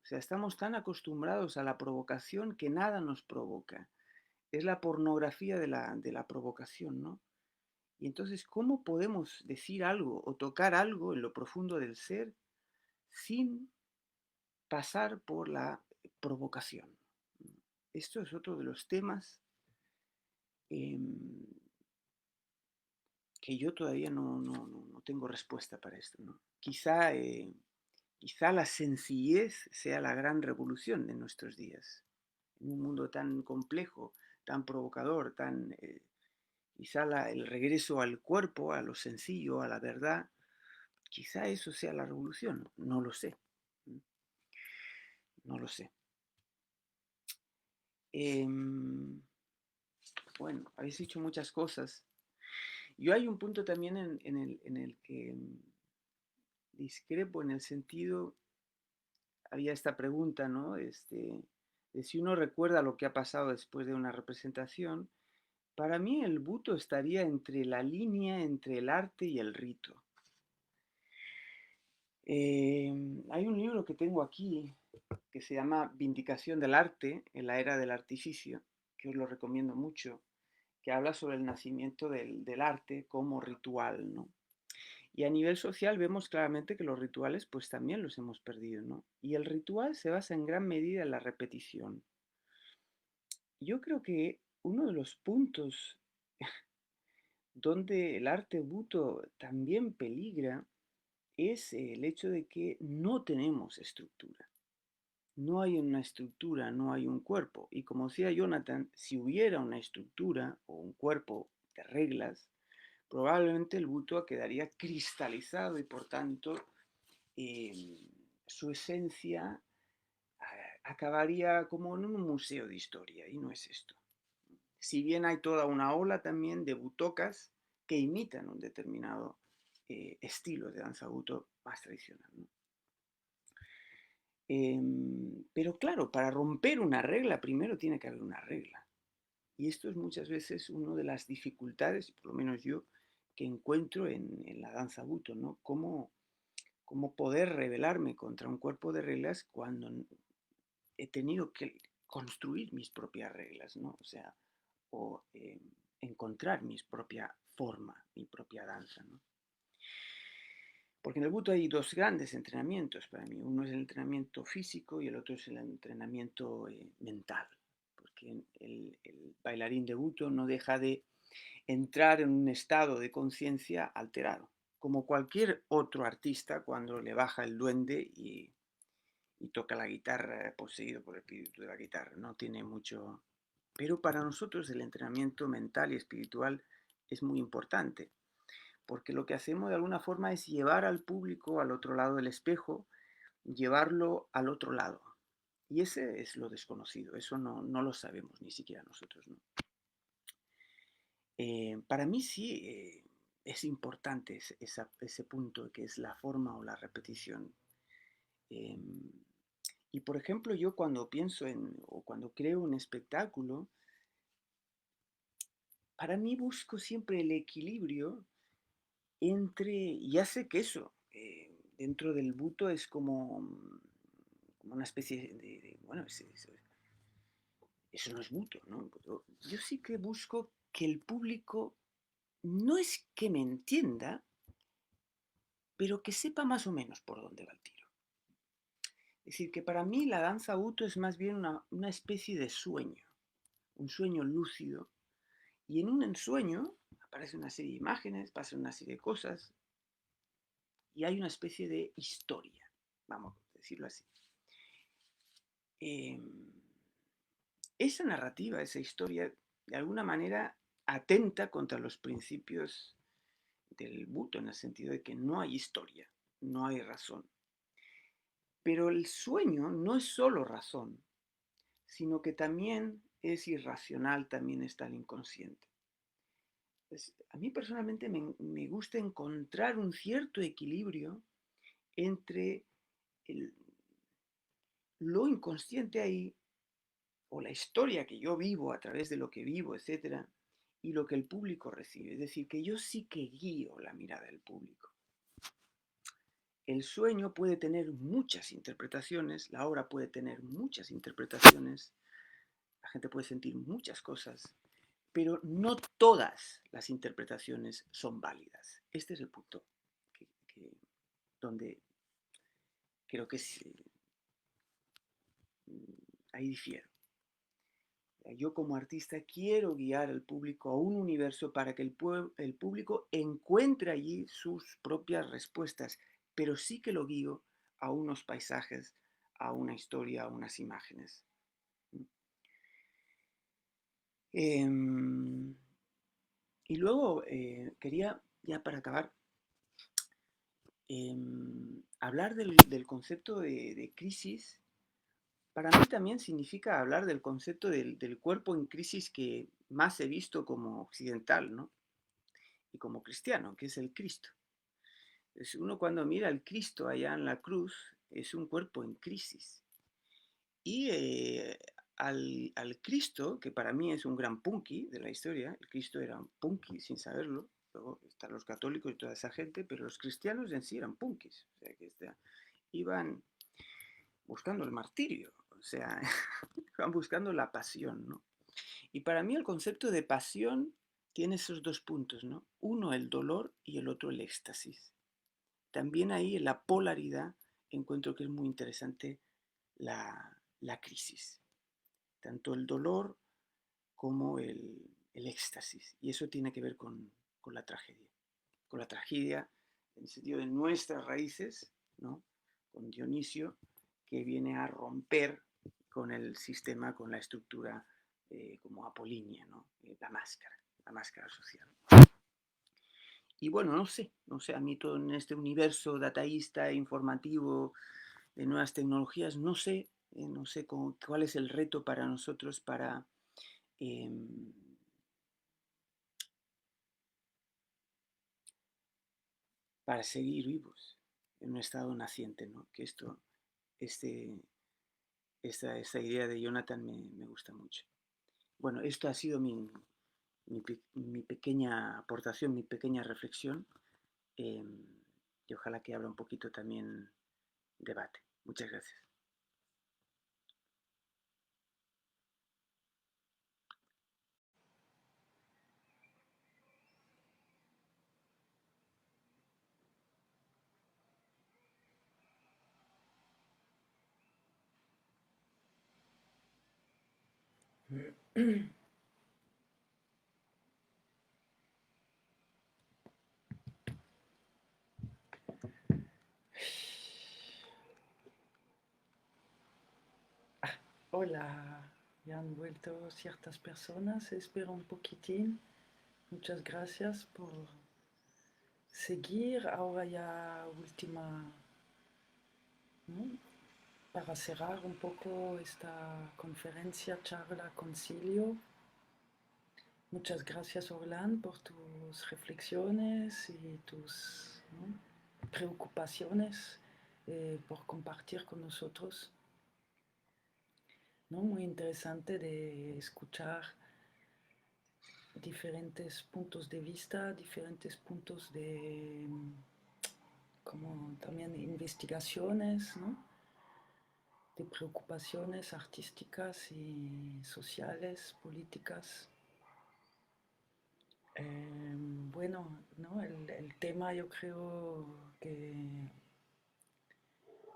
O sea, estamos tan acostumbrados a la provocación que nada nos provoca. Es la pornografía de la provocación, ¿no? Y entonces, ¿cómo podemos decir algo o tocar algo en lo profundo del ser sin pasar por la provocación? Esto es otro de los temas eh, que yo todavía no tengo respuesta para esto, ¿no? Quizá la sencillez sea la gran revolución de nuestros días. En un mundo tan complejo, tan provocador, quizá el regreso al cuerpo, a lo sencillo, a la verdad, quizá eso sea la revolución. No lo sé. No lo sé. Bueno, habéis dicho muchas cosas. Yo hay un punto también en el que discrepo en el sentido, había esta pregunta, ¿no? De si uno recuerda lo que ha pasado después de una representación, para mí el Buto estaría entre la línea entre el arte y el rito. Hay un libro que tengo aquí que se llama Vindicación del Arte en la Era del Artificio, que os lo recomiendo mucho, que habla sobre el nacimiento del arte como ritual, ¿no? Y a nivel social vemos claramente que los rituales pues también los hemos perdido, ¿no? Y el ritual se basa en gran medida en la repetición. Yo creo que uno de los puntos donde el arte buto también peligra es el hecho de que no tenemos estructura. No hay una estructura, no hay un cuerpo. Y como decía Jonathan, si hubiera una estructura o un cuerpo de reglas, probablemente el buto quedaría cristalizado y por tanto su esencia acabaría como en un museo de historia y no es esto. Si bien hay toda una ola también de butocas que imitan un determinado estilo de danza buto más tradicional, ¿no? Pero claro, para romper una regla primero tiene que haber una regla. Y esto es muchas veces una de las dificultades, por lo menos yo, que encuentro en la danza buto, ¿no? Cómo poder rebelarme contra un cuerpo de reglas cuando he tenido que construir mis propias reglas, ¿no? O sea, o encontrar mi propia forma, mi propia danza, ¿no? Porque en el buto hay dos grandes entrenamientos para mí. Uno es el entrenamiento físico y el otro es el entrenamiento mental. Porque el bailarín de buto no deja de entrar en un estado de conciencia alterado, como cualquier otro artista cuando le baja el duende y toca la guitarra poseído por el espíritu de la guitarra. No tiene mucho. Pero para nosotros el entrenamiento mental y espiritual es muy importante, porque lo que hacemos de alguna forma es llevar al público al otro lado del espejo, llevarlo al otro lado. Y ese es lo desconocido, eso no lo sabemos ni siquiera nosotros, ¿no? Para mí sí es importante ese punto que es la forma o la repetición. Em, y por ejemplo, yo cuando pienso o cuando creo un espectáculo, para mí busco siempre el equilibrio entre, ya sé que eso, dentro del buto es como una especie bueno, eso no es buto, ¿no? Pero yo sí que busco que el público no es que me entienda, pero que sepa más o menos por dónde va el tiro. Es decir, que para mí la danza buto es más bien una especie de sueño, un sueño lúcido. Y en un ensueño aparece una serie de imágenes, pasan una serie de cosas, y hay una especie de historia, vamos a decirlo así. Eh, esa narrativa, esa historia, de alguna manera atenta contra los principios del buto, en el sentido de que no hay historia, no hay razón. Pero el sueño no es solo razón, sino que también es irracional, también está el inconsciente. Pues, a mí personalmente me gusta encontrar un cierto equilibrio entre el, lo inconsciente ahí, o la historia que yo vivo a través de lo que vivo, etcétera, y lo que el público recibe. Es decir, que yo sí que guío la mirada del público. El sueño puede tener muchas interpretaciones, la obra puede tener muchas interpretaciones, la gente puede sentir muchas cosas, pero no todas las interpretaciones son válidas. Este es el punto donde creo que ahí difiero. Yo como artista quiero guiar al público a un universo para que el público encuentre allí sus propias respuestas, pero sí que lo guío a unos paisajes, a una historia, a unas imágenes. Y luego quería, ya para acabar, hablar del concepto de crisis. Para mí también significa hablar del concepto del cuerpo en crisis que más he visto como occidental, ¿no? Y como cristiano, que es el Cristo. Uno cuando mira al Cristo allá en la cruz, es un cuerpo en crisis. Y al Cristo, que para mí es un gran punky de la historia, el Cristo era un punky sin saberlo, luego están los católicos y toda esa gente, pero los cristianos en sí eran punkis, o sea, que iban buscando el martirio, o sea, iban buscando la pasión, ¿no? Y para mí el concepto de pasión tiene esos dos puntos, ¿no? Uno el dolor y el otro el éxtasis. También ahí en la polaridad encuentro que es muy interesante la crisis, tanto el dolor como el éxtasis. Y eso tiene que ver con la tragedia en el sentido de nuestras raíces, ¿no? Con Dionisio, que viene a romper con el sistema, con la estructura como apolínea, ¿no? La máscara social. Y bueno, no sé, a mí todo en este universo dataísta, informativo, de nuevas tecnologías, no sé cuál es el reto para nosotros eh, para seguir vivos en un estado naciente, ¿no? Que este, esta idea de Jonathan me gusta mucho. Bueno, esto ha sido mi pequeña aportación, mi pequeña reflexión, eh, y ojalá que abra un poquito también debate. Muchas gracias. Hola, ya han vuelto ciertas personas, espero un poquitín. Muchas gracias por seguir. Ahora ya última, ¿no? para cerrar un poco esta conferencia, charla, concilio, muchas gracias Orlán por tus reflexiones y tus, ¿no?, preocupaciones, por compartir con nosotros, ¿no? Muy interesante de escuchar diferentes puntos de vista, diferentes puntos de, como también investigaciones, ¿no?, de preocupaciones artísticas y sociales, políticas. Bueno, ¿no?, el tema, yo creo que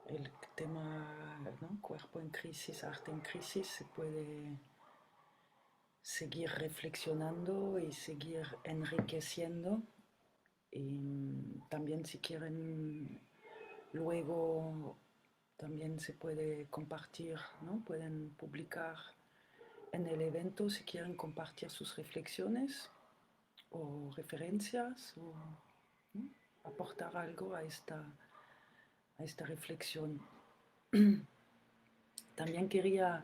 el tema, ¿no?, cuerpo en crisis, arte en crisis, se puede seguir reflexionando y seguir enriqueciendo. Y también, si quieren, luego también se puede compartir, ¿no? Pueden publicar en el evento si quieren compartir sus reflexiones o referencias o, ¿no?, aportar algo a esta reflexión. También quería,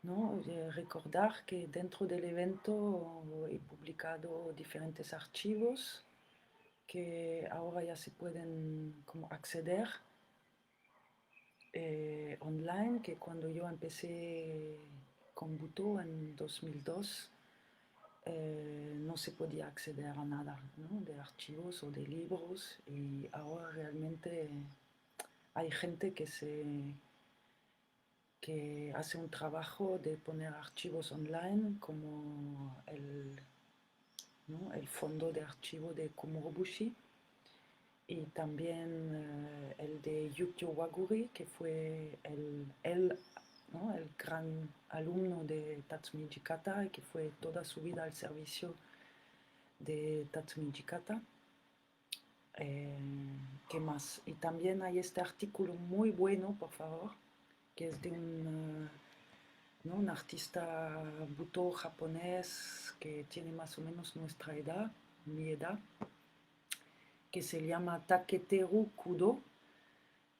¿no?, recordar que dentro del evento he publicado diferentes archivos que ahora ya se pueden como acceder online, que cuando yo empecé con Butó en 2002 no se podía acceder a nada, ¿no?, de archivos o de libros, y ahora realmente hay gente que hace un trabajo de poner archivos online, como ¿no?, el fondo de archivo de Komurobushi, y también el de Yukio Waguri, que fue ¿no?, el gran alumno de Tatsumi Hijikata y que fue toda su vida al servicio de Tatsumi Hijikata. ¿Qué más? Y también hay este artículo muy bueno, por favor, que es de ¿no?, un artista Butó japonés que tiene más o menos nuestra edad, mi edad, que se llama Taketeru Kudo,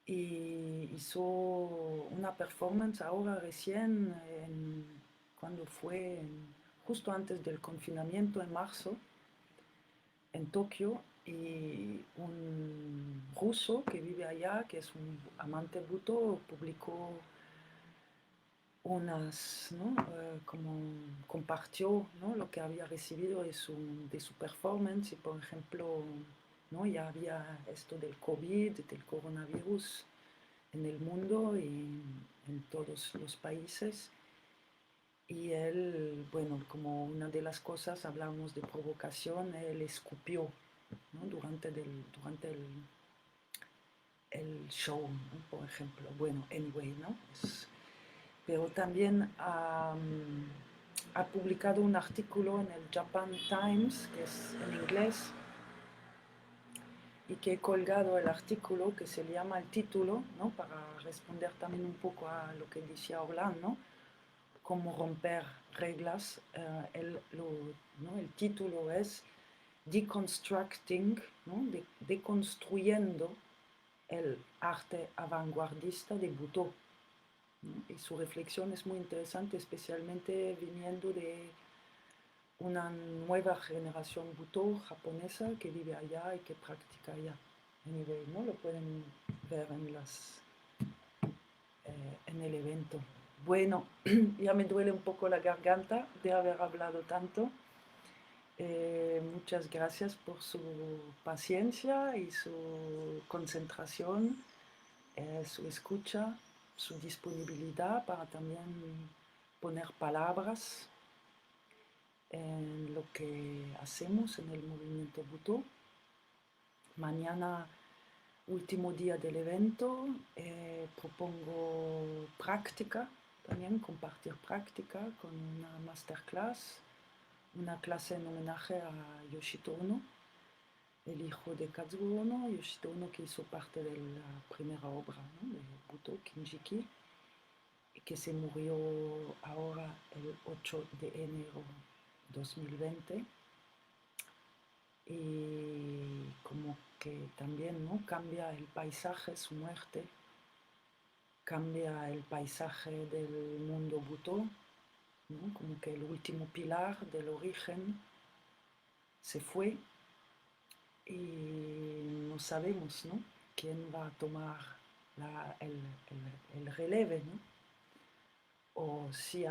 y hizo una performance ahora recién, cuando fue justo antes del confinamiento, en marzo, en Tokio, y un ruso que vive allá, que es un amante Butó, publicó unas, ¿no?, como compartió, ¿no?, lo que había recibido de su performance, y por ejemplo, ¿no?, ya había esto del COVID, del coronavirus en el mundo y en todos los países, y él, bueno, como una de las cosas, hablamos de provocación, él escupió, ¿no?, durante el show, ¿no?, por ejemplo. Bueno, anyway, ¿no? Pero también ha publicado un artículo en el Japan Times, que es en inglés, y que he colgado el artículo, que se llama el título, ¿no?, para responder también un poco a lo que decía Orlán, ¿no?, cómo romper reglas. ¿No?, el título es Deconstructing, ¿no?, deconstruyendo el arte vanguardista de Butó, ¿no? Y su reflexión es muy interesante, especialmente viniendo de una nueva generación Butó japonesa que vive allá y que practica allá. Anyway, ¿no?, lo pueden ver en el evento. Bueno, ya me duele un poco la garganta de haber hablado tanto. Muchas gracias por su paciencia y su concentración, su escucha, su disponibilidad para también poner palabras en lo que hacemos en el movimiento Butó. Mañana, último día del evento, propongo práctica, también compartir práctica con una masterclass, una clase en homenaje a Yoshito Ono, el hijo de Kazuo Ono, Yoshito Ono, que hizo parte de la primera obra, ¿no?, de Butó, Kinjiki, y que se murió ahora el 8 de enero 2020. Y como que también, ¿no?, cambia el paisaje, su muerte, cambia el paisaje del mundo Butó, ¿no? Como que el último pilar del origen se fue y no sabemos, ¿no? Quién va a tomar el releve, ¿no? O si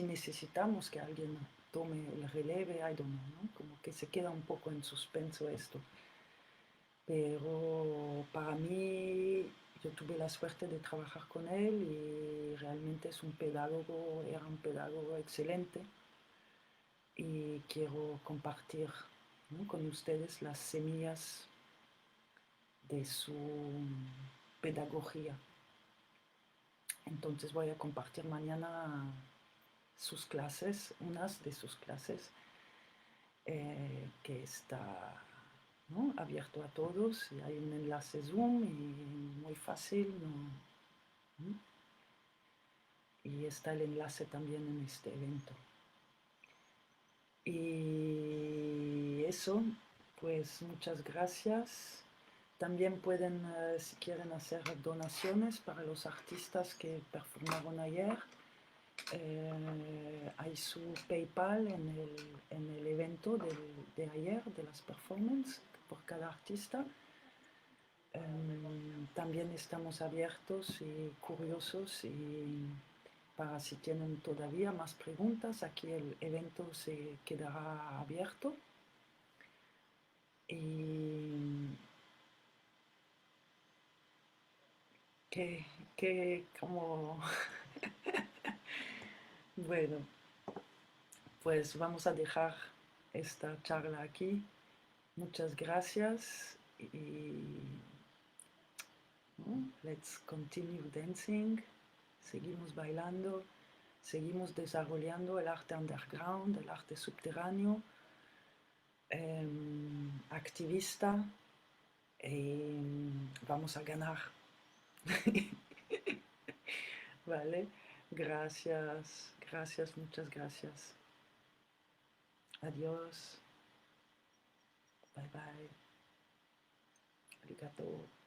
necesitamos que alguien tome el releve, I don't know, ¿no? Como que se queda un poco en suspenso esto. Pero para mí, yo tuve la suerte de trabajar con él y realmente era un pedagogo excelente y quiero compartir, ¿no?, con ustedes las semillas de su pedagogía. Entonces voy a compartir mañana sus clases, unas de sus clases, que está, ¿no?, abierto a todos, y hay un enlace Zoom y muy fácil, ¿no? Y está el enlace también en este evento. Y eso, pues muchas gracias. También pueden, si quieren, hacer donaciones para los artistas que performaron ayer. Hay su PayPal en el evento de ayer, de las performances, por cada artista. También estamos abiertos y curiosos, y para si tienen todavía más preguntas, aquí el evento se quedará abierto. Y como bueno, pues vamos a dejar esta charla aquí. Muchas gracias y let's continue dancing. Seguimos bailando, seguimos desarrollando el arte underground, el arte subterráneo, activista, y vamos a ganar. Vale, gracias, gracias, muchas gracias. Adiós. Bye bye. Arigato.